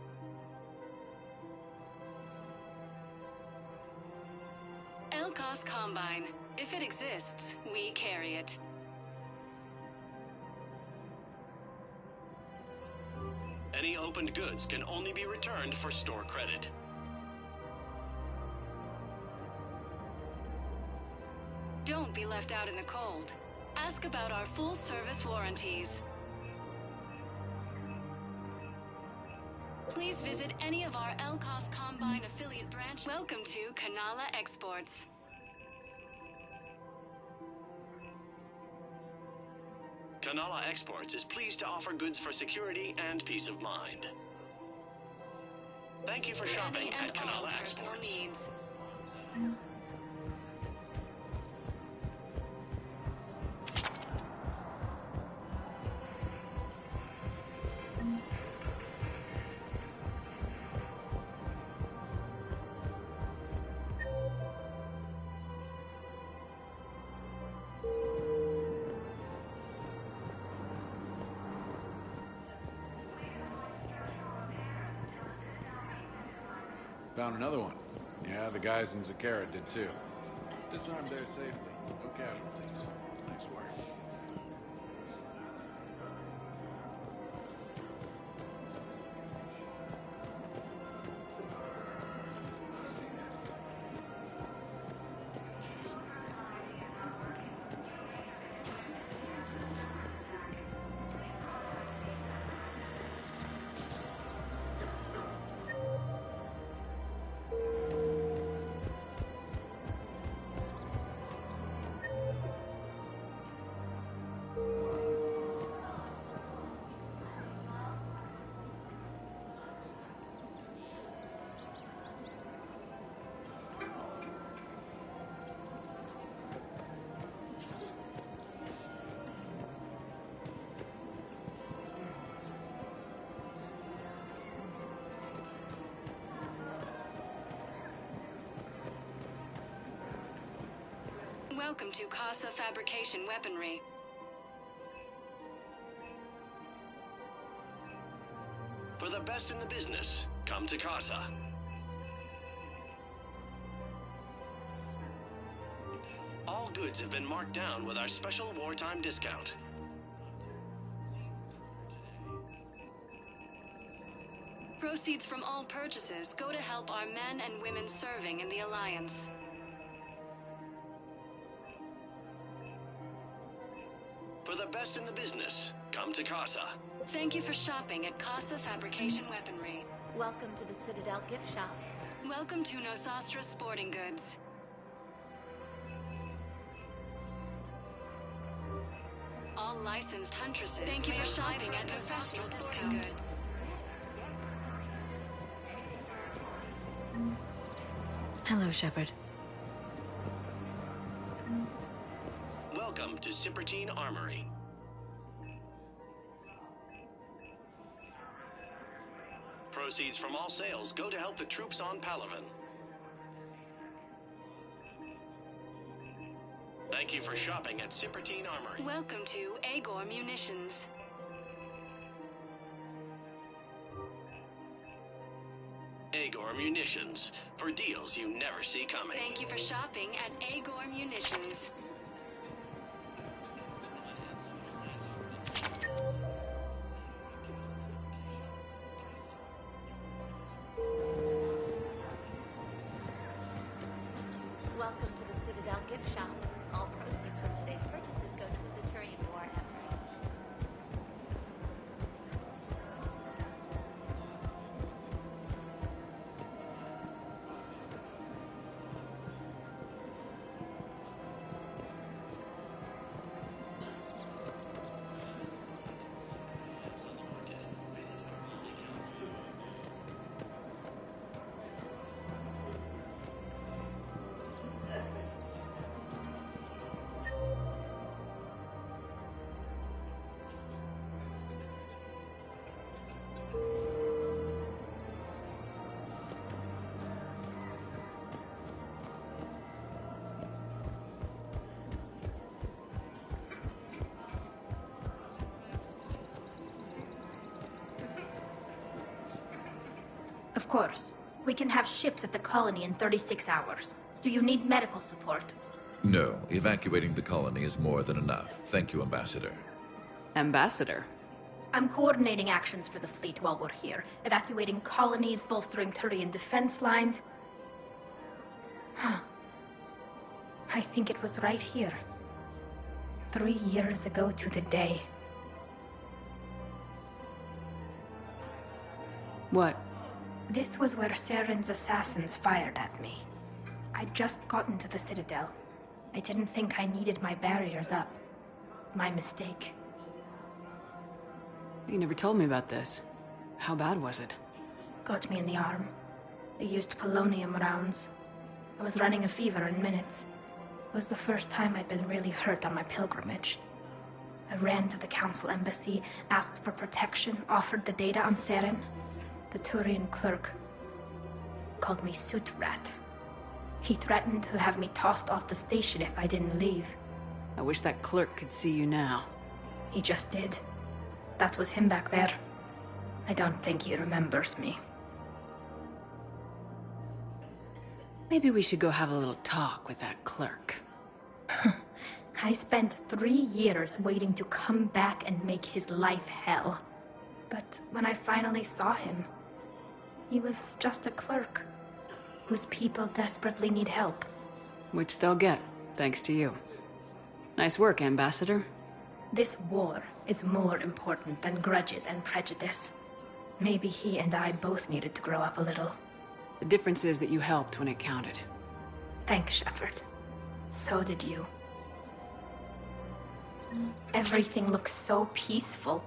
Speaker 4: Elkos Combine. If it exists, we carry it.
Speaker 20: Any opened goods can only be returned for store credit.
Speaker 4: Don't be left out in the cold. Ask about our full-service warranties. Please visit any of our Elkos Combine affiliate branch. Welcome to Kanala Exports.
Speaker 20: Kanala Exports is pleased to offer goods for security and peace of mind. Thank you for shopping at Kanala Exports.
Speaker 21: Found another one. Yeah, the guys in Zakara did too. Disarmed there safely. No casualties. Nice work.
Speaker 4: Welcome to Casa Fabrication Weaponry.
Speaker 20: For the best in the business, come to Casa. All goods have been marked down with our special wartime discount.
Speaker 4: Proceeds from all purchases go to help our men and women serving in the Alliance.
Speaker 20: For the best in the business, come to Casa.
Speaker 4: Thank you for shopping at Casa Fabrication Weaponry.
Speaker 22: Welcome to the Citadel gift shop.
Speaker 4: Welcome to Nosastra Sporting Goods. All licensed huntresses. Thank you for shopping at Nosastra Sporting Goods.
Speaker 17: Hello, Shepard.
Speaker 20: Welcome to Cypertine Armory. Proceeds from all sales go to help the troops on Palaven. Thank you for shopping at Cypertine Armory.
Speaker 4: Welcome to Agor Munitions.
Speaker 20: Agor Munitions, for deals you never see coming.
Speaker 4: Thank you for shopping at Agor Munitions.
Speaker 22: Welcome to the Citadel gift shop. All proceeds from today's purchases go to the Turian War effort.
Speaker 3: Of course. We can have ships at the colony in 36 hours. Do you need medical support?
Speaker 23: No, evacuating the colony is more than enough. Thank you, Ambassador.
Speaker 10: Ambassador?
Speaker 3: I'm coordinating actions for the fleet while we're here. Evacuating colonies, bolstering Turian defense lines. I think it was right here. 3 years ago to the day.
Speaker 10: What?
Speaker 3: This was where Saren's assassins fired at me. I'd just gotten to the Citadel. I didn't think I needed my barriers up. My mistake.
Speaker 10: You never told me about this. How bad was it?
Speaker 3: Got me in the arm. They used polonium rounds. I was running a fever in minutes. It was the first time I'd been really hurt on my pilgrimage. I ran to the Council embassy, asked for protection, offered the data on Saren. The Turian clerk called me Soot Rat. He threatened to have me tossed off the station if I didn't leave.
Speaker 10: I wish that clerk could see you now.
Speaker 3: He just did. That was him back there. I don't think he remembers me.
Speaker 10: Maybe we should go have a little talk with that clerk.
Speaker 3: I spent 3 years waiting to come back and make his life hell. But when I finally saw him, he was just a clerk whose people desperately need help.
Speaker 10: Which they'll get, thanks to you. Nice work, Ambassador.
Speaker 3: This war is more important than grudges and prejudice. Maybe he and I both needed to grow up a little.
Speaker 10: The difference is that you helped when it counted.
Speaker 3: Thanks, Shepard. So did you. Everything looks so peaceful.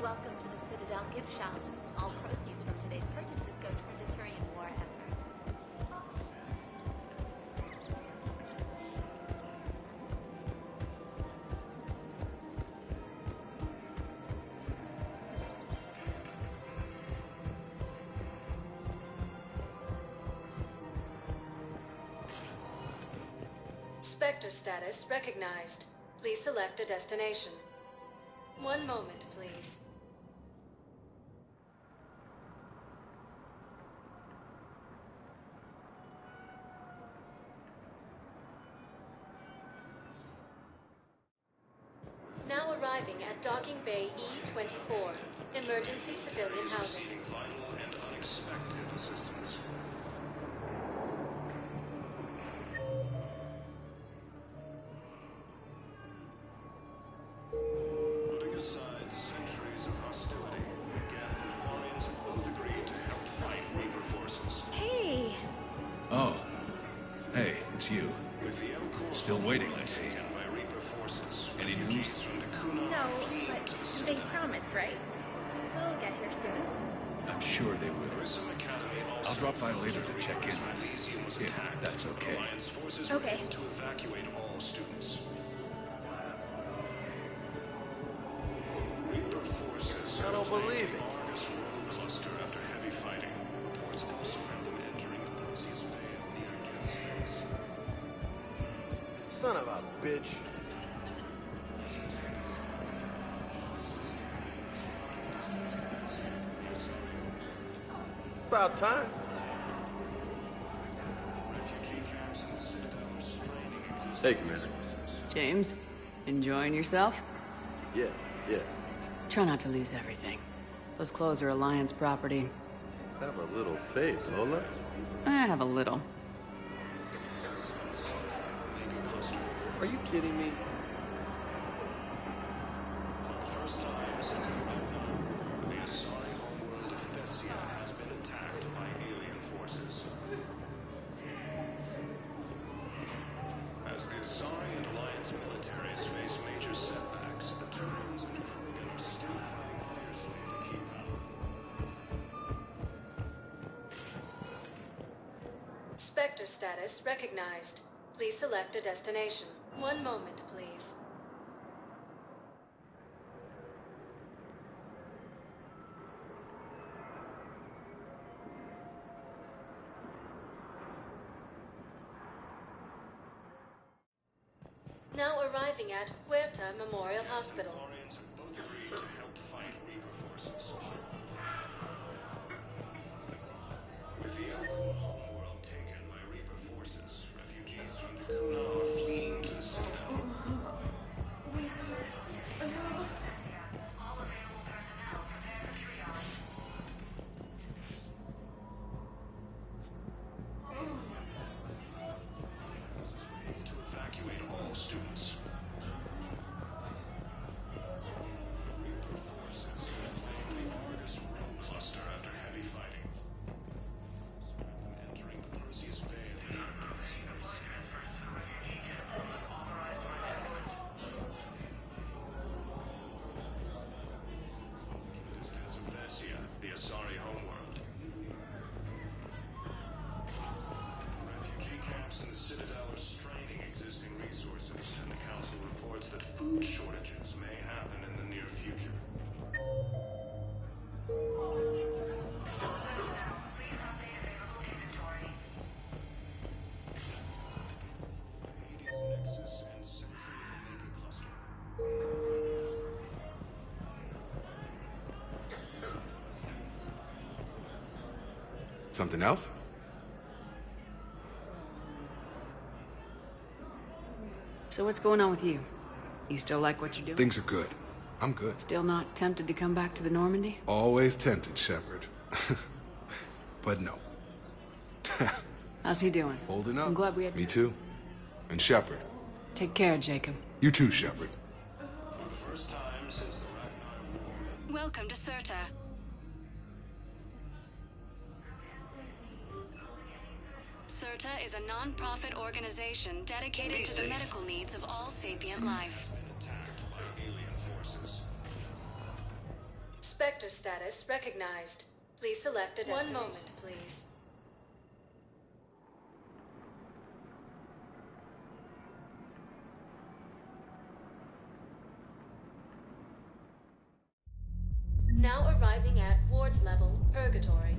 Speaker 22: Welcome to the Citadel gift shop. All proceeds from today's purchases go toward the Turian war effort.
Speaker 2: Spectre status recognized. Please select a destination. One moment, please. Now arriving at Docking Bay E-24, emergency civilian housing.
Speaker 20: Receiving vital and unexpected assistance. Putting aside centuries of hostility, Gaem and Quarians have both agreed to help fight Reaper forces.
Speaker 3: Hey!
Speaker 5: Oh. Hey, it's you.
Speaker 20: With the Elcor
Speaker 5: Still waiting, I see.
Speaker 20: taken by Reaper forces,
Speaker 5: Any news?
Speaker 20: refugees from Dakuna
Speaker 3: No,
Speaker 20: are fleeing
Speaker 3: but
Speaker 20: to the
Speaker 3: they
Speaker 20: Citadel.
Speaker 3: promised, right? They'll get here soon.
Speaker 5: I'm sure they will.
Speaker 20: Prism Academy also
Speaker 5: I'll drop by later to
Speaker 20: felt
Speaker 5: check in.
Speaker 20: Elysium was
Speaker 5: If
Speaker 20: attacked.
Speaker 5: that's okay.
Speaker 20: Alliance forces were
Speaker 3: Okay.
Speaker 20: able to evacuate all students. Reaper forces
Speaker 15: I don't believe it.
Speaker 20: Argus rogue cluster after heavy fighting. Reports also have them entering the Perseus Bay near Geth 6.
Speaker 15: Son of a bitch. About time.
Speaker 20: Refugee camps in the Citadel are straining existing
Speaker 15: Hey, Commander.
Speaker 10: James, enjoying yourself?
Speaker 15: Yeah.
Speaker 10: Try not to lose everything. Those clothes are Alliance property.
Speaker 15: Have a little faith, Lola.
Speaker 10: I have a little.
Speaker 15: Are you kidding me?
Speaker 20: For the first time since the Ragnarok, the Asari homeworld of Thessia has been attacked by alien forces. As the Asari and Alliance militaries face major setbacks, the Turians and Krogan are still fighting fiercely to keep out.
Speaker 2: Spectre status recognized. Please select a destination. One moment, please. Now arriving at Huerta Memorial Hospital.
Speaker 20: Quarians have both agreed to help fight Reaper forces. With the Elcor homeworld taken by Reaper forces, refugees from Dakuna are fleeing to the Citadel. To evacuate all students. Reaper forces have claimed the Argus rogue cluster after heavy fighting. Entering the Perseus Bay near Geth 6. nexus and central Omega cluster.
Speaker 6: Something else?
Speaker 10: So what's going on with you? You still like what you're doing?
Speaker 6: Things are good. I'm good.
Speaker 10: Still not tempted to come back to the Normandy?
Speaker 6: Always tempted, Shepard. But no.
Speaker 10: How's he doing?
Speaker 6: Holding up.
Speaker 10: I'm glad we had...
Speaker 6: Me too. And Shepard.
Speaker 10: Take care, Jacob.
Speaker 6: You too, Shepard.
Speaker 20: For the first time since the Ragnar War.
Speaker 4: Welcome to Serta. Serta is a non-profit organization dedicated to the medical needs of all sapient life.
Speaker 20: Attacked by alien forces.
Speaker 2: Spectre status recognized. Please select a destination. 1 moment, please. Now arriving at Ward's level, Purgatory.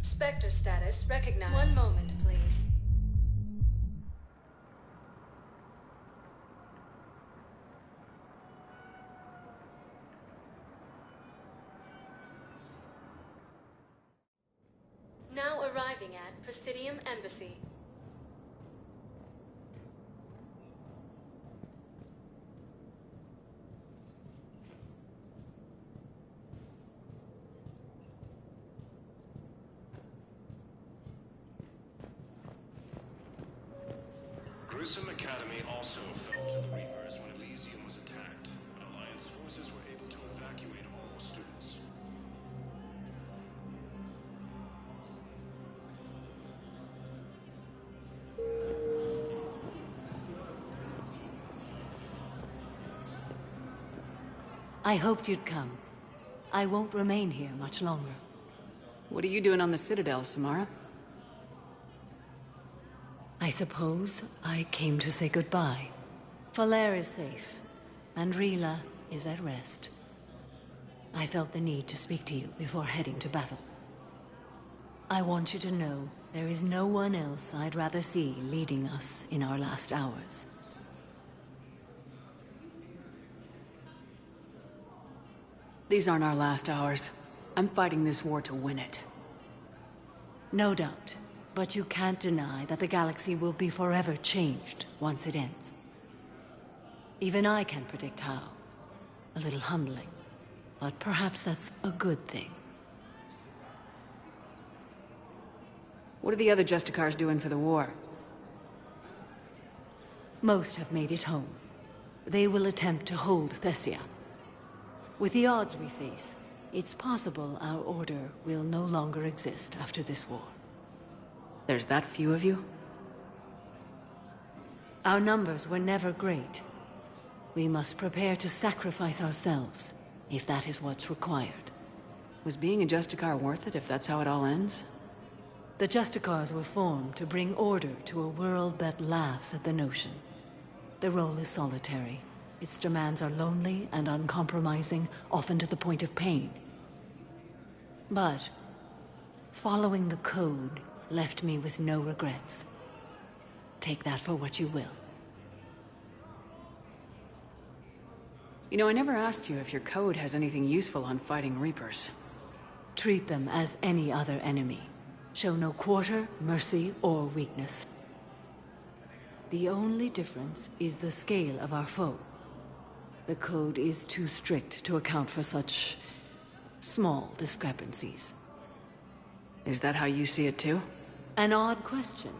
Speaker 2: Spectre status recognized. 1 moment, please. Now arriving at Presidium Embassy.
Speaker 20: Grissom Academy also fell to the Reapers when Elysium was attacked, but Alliance forces were able to evacuate all students.
Speaker 7: I hoped you'd come. I won't remain here much longer.
Speaker 10: What are you doing on the Citadel, Samara?
Speaker 7: I suppose I came to say goodbye. Falair is safe, and Rila is at rest. I felt the need to speak to you before heading to battle. I want you to know there is no one else I'd rather see leading us in our last hours.
Speaker 10: These aren't our last hours. I'm fighting this war to win it.
Speaker 7: No doubt. But you can't deny that the galaxy will be forever changed once it ends. Even I can predict how. A little humbling. But perhaps that's a good thing.
Speaker 10: What are the other Justicars doing for the war?
Speaker 7: Most have made it home. They will attempt to hold Thessia. With the odds we face, it's possible our order will no longer exist after this war.
Speaker 10: There's that few of you?
Speaker 7: Our numbers were never great. We must prepare to sacrifice ourselves, if that is what's required.
Speaker 10: Was being a Justicar worth it if that's how it all ends?
Speaker 7: The Justicars were formed to bring order to a world that laughs at the notion. The role is solitary. Its demands are lonely and uncompromising, often to the point of pain. But following the code left me with no regrets. Take that for what you will.
Speaker 10: You know, I never asked you if your code has anything useful on fighting Reapers.
Speaker 7: Treat them as any other enemy. Show no quarter, mercy, or weakness. The only difference is the scale of our foe. The code is too strict to account for such small discrepancies.
Speaker 10: Is that how you see it too?
Speaker 7: An odd question,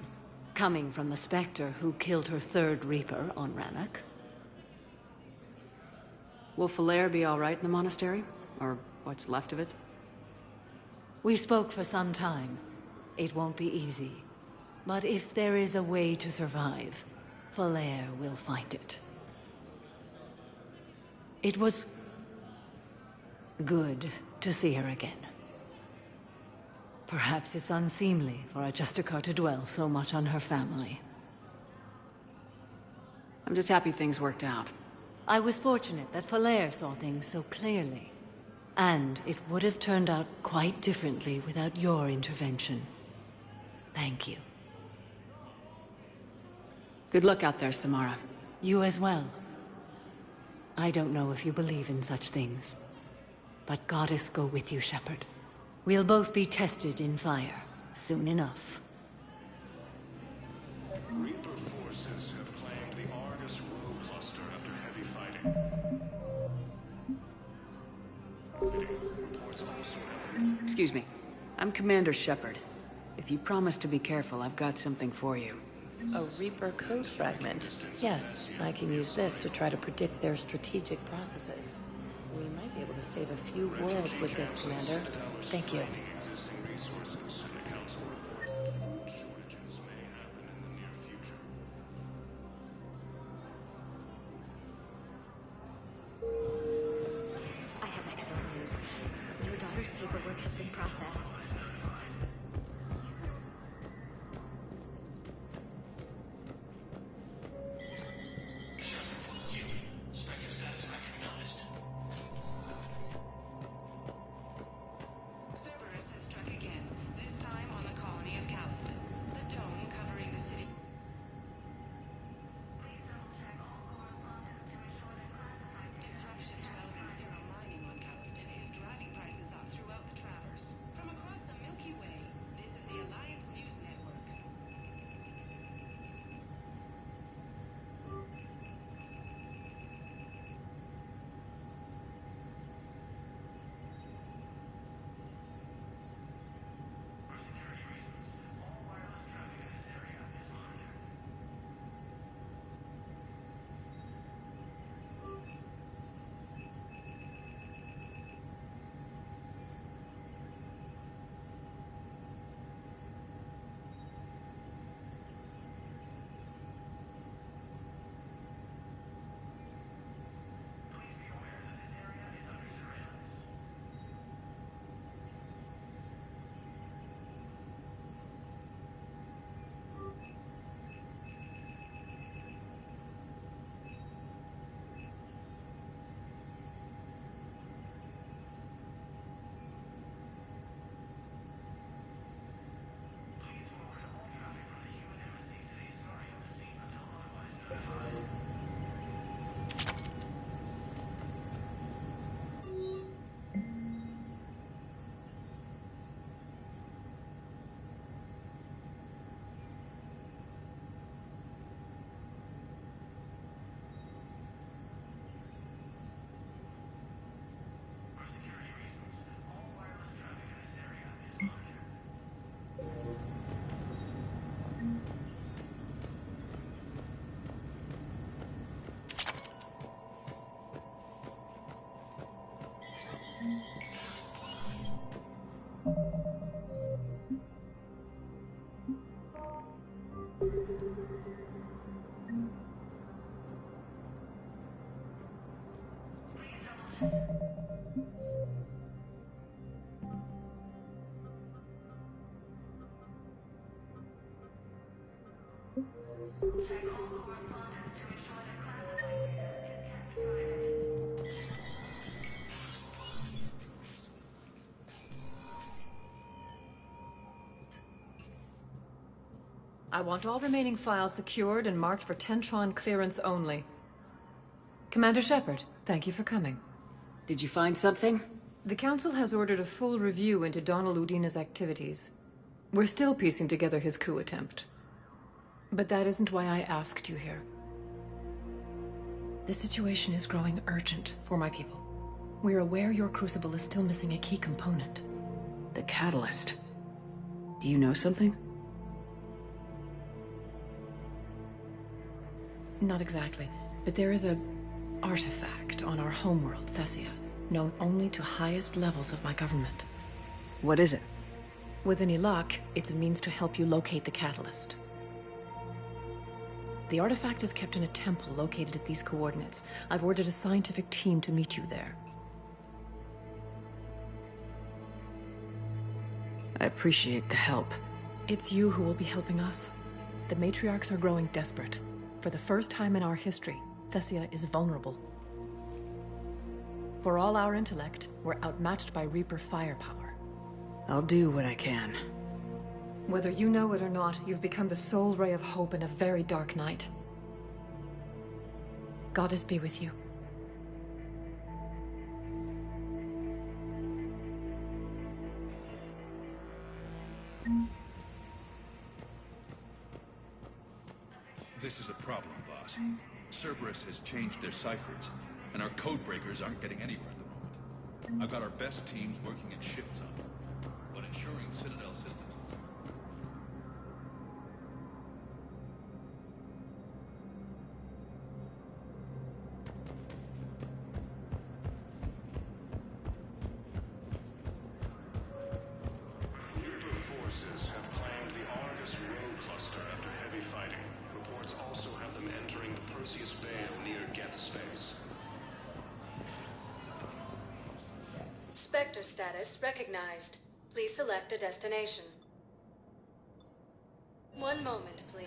Speaker 7: coming from the Spectre who killed her third Reaper on Rannoch.
Speaker 10: Will Falair be all right in the monastery? Or what's left of it?
Speaker 7: We spoke for some time. It won't be easy. But if there is a way to survive, Falair will find it. It was good to see her again. Perhaps it's unseemly for a Justicar to dwell so much on her family.
Speaker 10: I'm just happy things worked out.
Speaker 7: I was fortunate that Falair saw things so clearly. And it would have turned out quite differently without your intervention. Thank you.
Speaker 10: Good luck out there, Samara.
Speaker 7: You as well. I don't know if you believe in such things, but Goddess go with you, Shepard. We'll both be tested in fire, soon enough.
Speaker 20: Reaper forces have claimed the Argus Row cluster after heavy fighting. Reports also have...
Speaker 10: Excuse me. I'm Commander Shepard. If you promise to be careful, I've got something for you.
Speaker 8: A Reaper code fragment. Yes, I can use this to try to predict their strategic processes. We might be able to save a few worlds with this, Commander. Thank you.
Speaker 20: Existing resources, and the Council reports food shortages may happen in the near future.
Speaker 22: I have excellent news. Your daughter's paperwork has been processed.
Speaker 4: Cerberus has struck again, this time on the colony of Calliston. The dome covering the city. Disruption to Element Zero mining on Calliston is driving prices up throughout the Traverse. From across the Milky Way, this is the Alliance News Network.
Speaker 11: I want all remaining files secured and marked for Tentron clearance only. Commander Shepard, thank you for coming.
Speaker 10: Did you find something?
Speaker 11: The Council has ordered a full review into Donald Udina's activities. We're still piecing together his coup attempt. But that isn't why I asked you here. The situation is growing urgent for my people. We're aware your crucible is still missing a key component.
Speaker 10: The catalyst. Do you know something?
Speaker 11: Not exactly, but there is a artifact on our homeworld, Thessia, known only to highest levels of my government.
Speaker 10: What is it?
Speaker 11: With any luck, it's a means to help you locate the catalyst. The artifact is kept in a temple located at these coordinates. I've ordered a scientific team to meet you there.
Speaker 10: I appreciate the help.
Speaker 11: It's you who will be helping us. The matriarchs are growing desperate. For the first time in our history, Thessia is vulnerable. For all our intellect, we're outmatched by Reaper firepower.
Speaker 10: I'll do what I can.
Speaker 11: Whether you know it or not, you've become the sole ray of hope in a very dark night. Goddess be with you.
Speaker 5: This is a problem, boss. Cerberus has changed their ciphers, and our codebreakers aren't getting anywhere at the moment. I've got our best teams working in shifts on them, but ensuring Citadel systems...
Speaker 20: Reaper forces have claimed the Argus Road cluster after heavy fighting. Reports also have them entering the Perseus Vale near Geth space.
Speaker 2: Spectre status recognized. Please select a destination. One moment, please.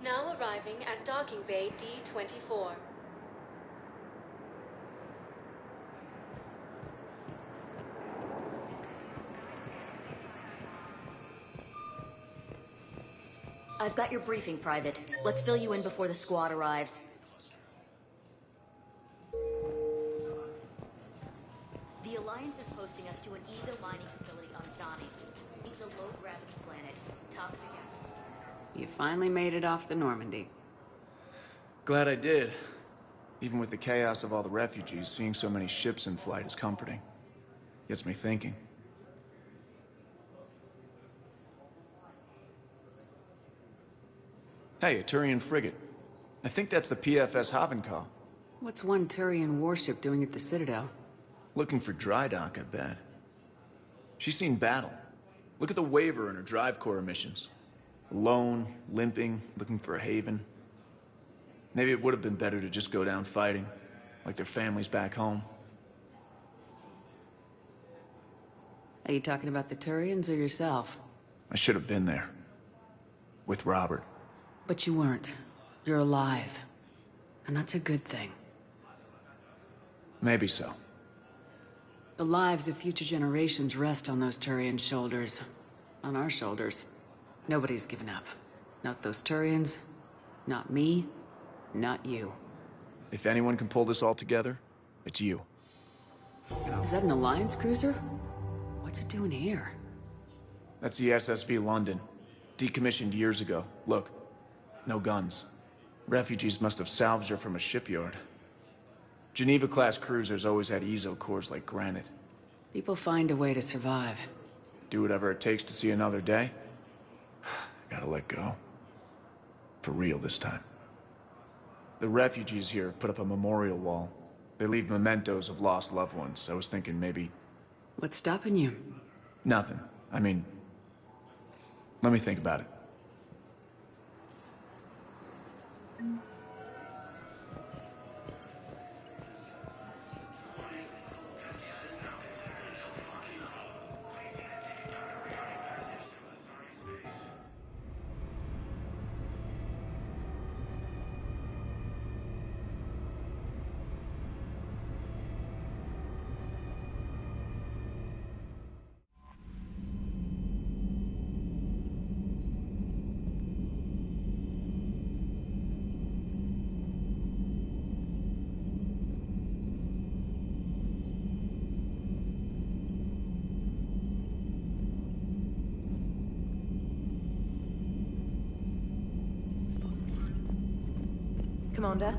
Speaker 2: Now arriving at Docking Bay D-24.
Speaker 12: I've got your briefing, Private. Let's fill you in before the squad arrives. The Alliance is posting us to an Ezo mining facility on Zani. It's a low-gravity planet. Toxic.
Speaker 10: You finally made it off the Normandy.
Speaker 13: Glad I did. Even with the chaos of all the refugees, seeing so many ships in flight is comforting. Gets me thinking. Hey, a Turian frigate. I think that's the PFS Havenkaw.
Speaker 10: What's one Turian warship doing at the Citadel?
Speaker 13: Looking for dry dock, I bet. She's seen battle. Look at the waiver in her drive core emissions. Alone, limping, looking for a haven. Maybe it would have been better to just go down fighting, like their families back home.
Speaker 10: Are you talking about the Turians or yourself?
Speaker 13: I should have been there. With Robert.
Speaker 10: But you weren't. You're alive. And that's a good thing.
Speaker 13: Maybe so.
Speaker 10: The lives of future generations rest on those Turian shoulders. On our shoulders. Nobody's given up. Not those Turians, not me, not you.
Speaker 13: If anyone can pull this all together, it's you.
Speaker 10: Is that an Alliance cruiser? What's it doing here?
Speaker 13: That's the SSV London. Decommissioned years ago. Look, no guns. Refugees must have salvaged her from a shipyard. Geneva-class cruisers always had Ezo cores like granite.
Speaker 10: People find a way to survive.
Speaker 13: Do whatever it takes to see another day. Gotta let go. For real this time. The refugees here put up a memorial wall. They leave mementos of lost loved ones. I was thinking maybe...
Speaker 10: What's stopping you?
Speaker 13: Nothing. I mean... Let me think about it.
Speaker 9: Commander?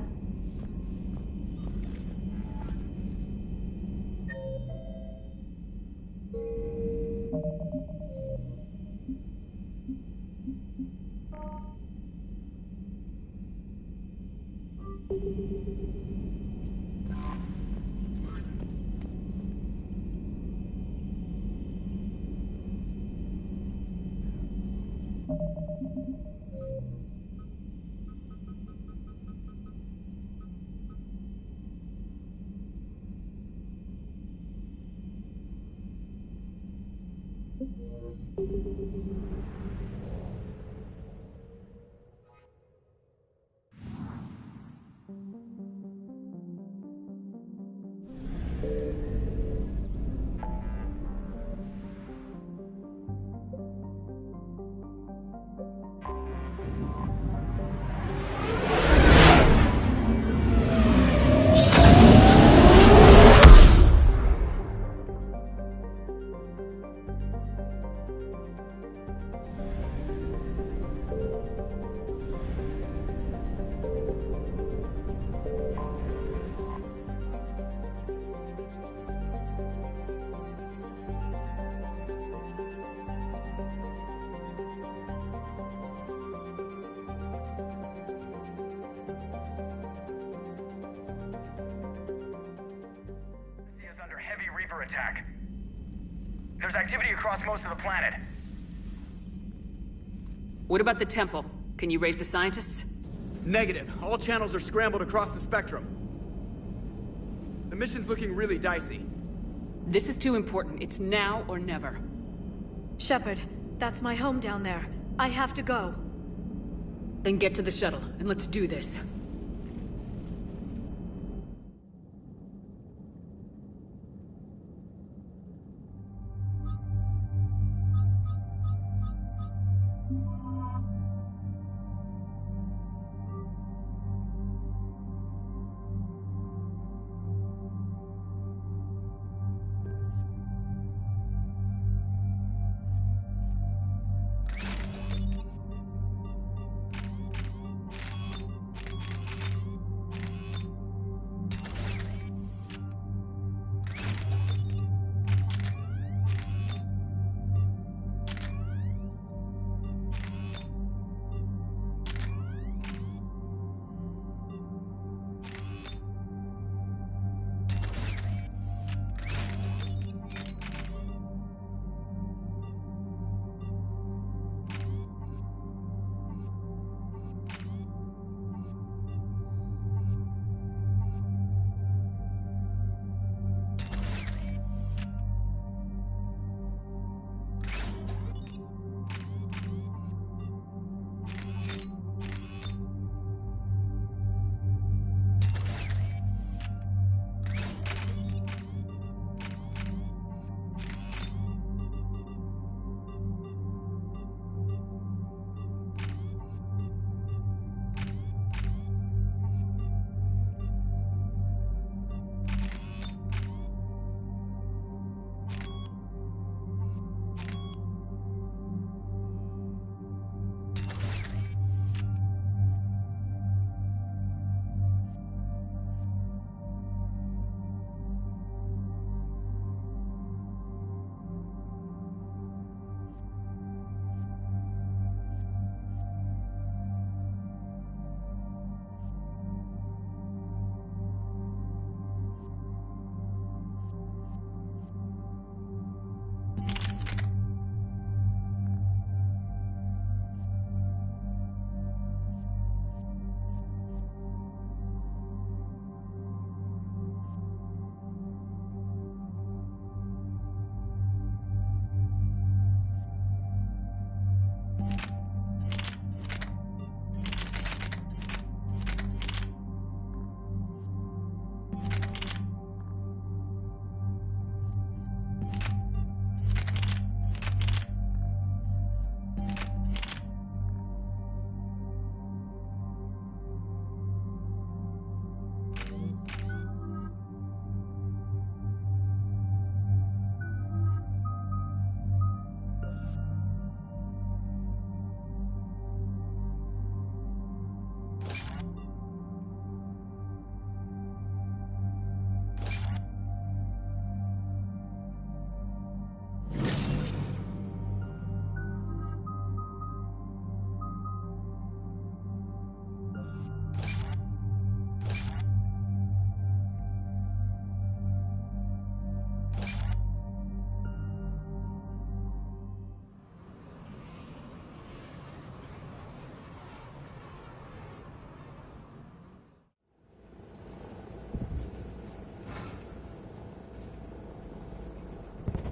Speaker 1: Is under heavy Reaper attack. There's activity across most of the planet.
Speaker 10: What about the temple? Can you raise the scientists?
Speaker 1: Negative. All channels are scrambled across the spectrum. The mission's looking really dicey.
Speaker 10: This is too important. It's now or never.
Speaker 17: Shepard, that's my home down there. I have to go.
Speaker 10: Then get to the shuttle, and let's do this.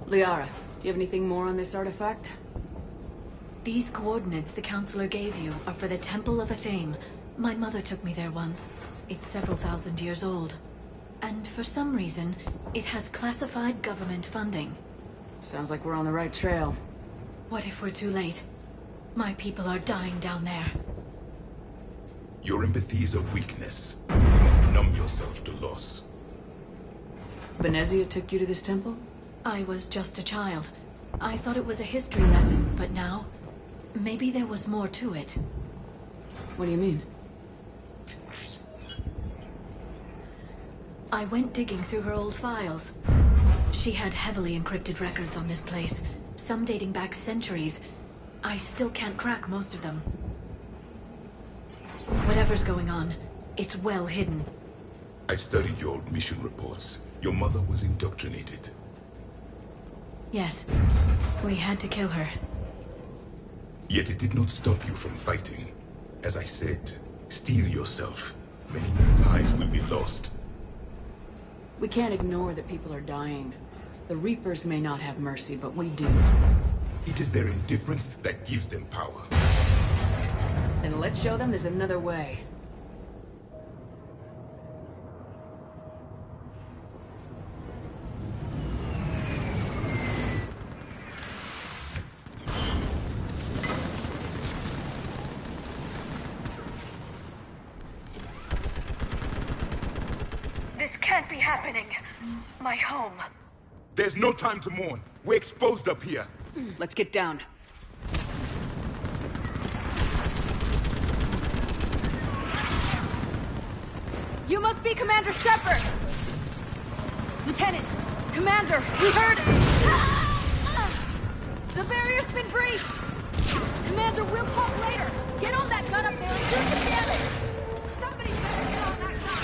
Speaker 10: Liara, do you have anything more on this artifact?
Speaker 17: These coordinates the counselor gave you are for the Temple of Gaem. My mother took me there once. It's several thousand years old. And for some reason, it has classified government funding.
Speaker 10: Sounds like we're on the right trail.
Speaker 17: What if we're too late? My people are dying down there.
Speaker 14: Your empathy is a weakness. You must numb yourself to loss.
Speaker 10: Benezia took you to this temple?
Speaker 17: I was just a child. I thought it was a history lesson, but now, maybe there was more to it.
Speaker 10: What do you mean?
Speaker 17: I went digging through her old files. She had heavily encrypted records on this place, some dating back centuries. I still can't crack most of them. Whatever's going on, it's well hidden.
Speaker 14: I've studied your old mission reports. Your mother was indoctrinated.
Speaker 17: Yes, we had to kill her.
Speaker 14: Yet it did not stop you from fighting. As I said, steel yourself. Many more lives will be lost.
Speaker 10: We can't ignore that people are dying. The Reapers may not have mercy, but we do.
Speaker 14: It is their indifference that gives them power.
Speaker 10: Then let's show them there's another way.
Speaker 17: This can't be happening. My home.
Speaker 14: There's no time to mourn. We're exposed up here.
Speaker 10: Let's get down.
Speaker 16: You must be Commander Shepard! Lieutenant! Commander, we heard... The barrier's been breached! Commander, we'll talk later! Get on that gun up there and do some damage! Somebody better get on that gun!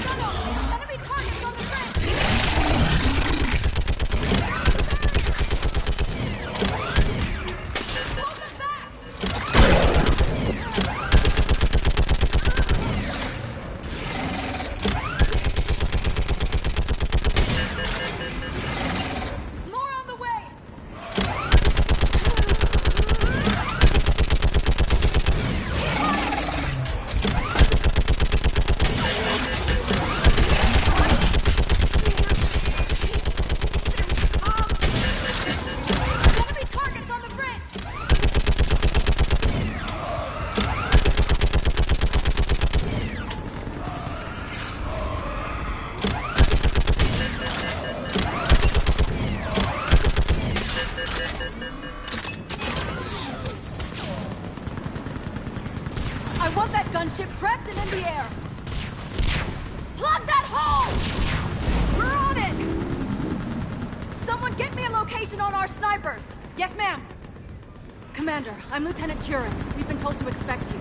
Speaker 16: Tunnel! Enemy targets on the gunship prepped and in the air. Plug that hole! We're on it! Someone get me a location on our snipers. Yes, ma'am. Commander, I'm Lieutenant Curran. We've been told to expect you.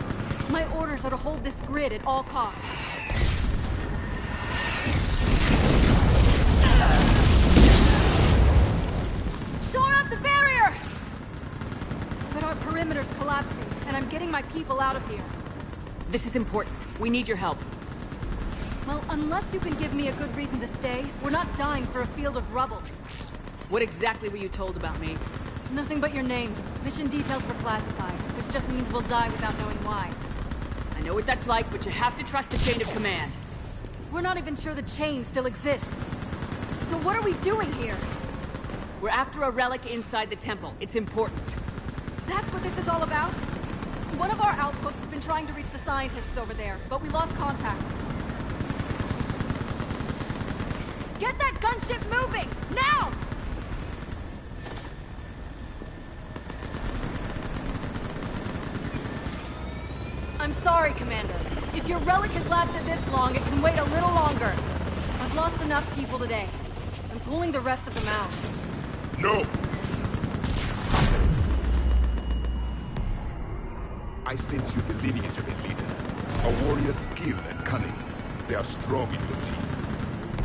Speaker 16: My orders are to hold this grid at all costs. Shore up the barrier! But our perimeter's collapsing, and I'm getting my people out of here.
Speaker 10: This is important. We need your help.
Speaker 16: Well, unless you can give me a good reason to stay, we're not dying for a field of rubble.
Speaker 10: What exactly were you told about me?
Speaker 16: Nothing but your name. Mission details were classified, which just means we'll die without knowing why.
Speaker 10: I know what that's like, but you have to trust the chain of command.
Speaker 16: We're not even sure the chain still exists. So what are we doing here?
Speaker 10: We're after a relic inside the temple. It's important.
Speaker 16: That's what this is all about? One of our outposts has been trying to reach the scientists over there, but we lost contact. Get that gunship moving! Now! I'm sorry, Commander. If your relic has lasted this long, it can wait a little longer. I've lost enough people today. I'm pulling the rest of them out.
Speaker 14: No! I sense you the lineage of a leader. A warrior's skill and cunning. They are strong in your genes.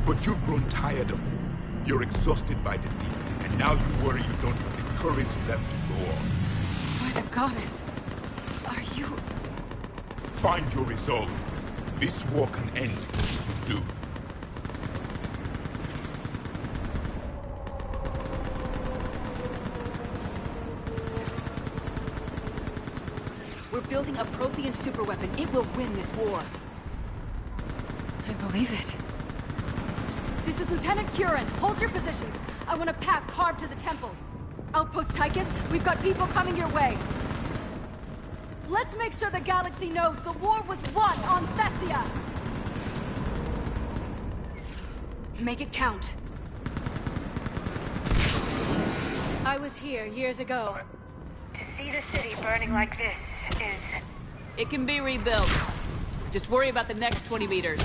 Speaker 14: But you've grown tired of war. You're exhausted by defeat, and now you worry you don't have the courage left to go on.
Speaker 16: By the goddess, are you...
Speaker 14: Find your resolve. This war can end if you do.
Speaker 18: building a Prothean superweapon. It will win this war.
Speaker 11: I believe it.
Speaker 16: This is Lieutenant Curran. Hold your positions. I want a path carved to the temple. Outpost Tychus, we've got people coming your way. Let's make sure the galaxy knows the war was won on Thessia! Make it count.
Speaker 3: I was here years ago. To see the city burning like this is...
Speaker 18: It can be rebuilt. Just worry about the next 20 meters.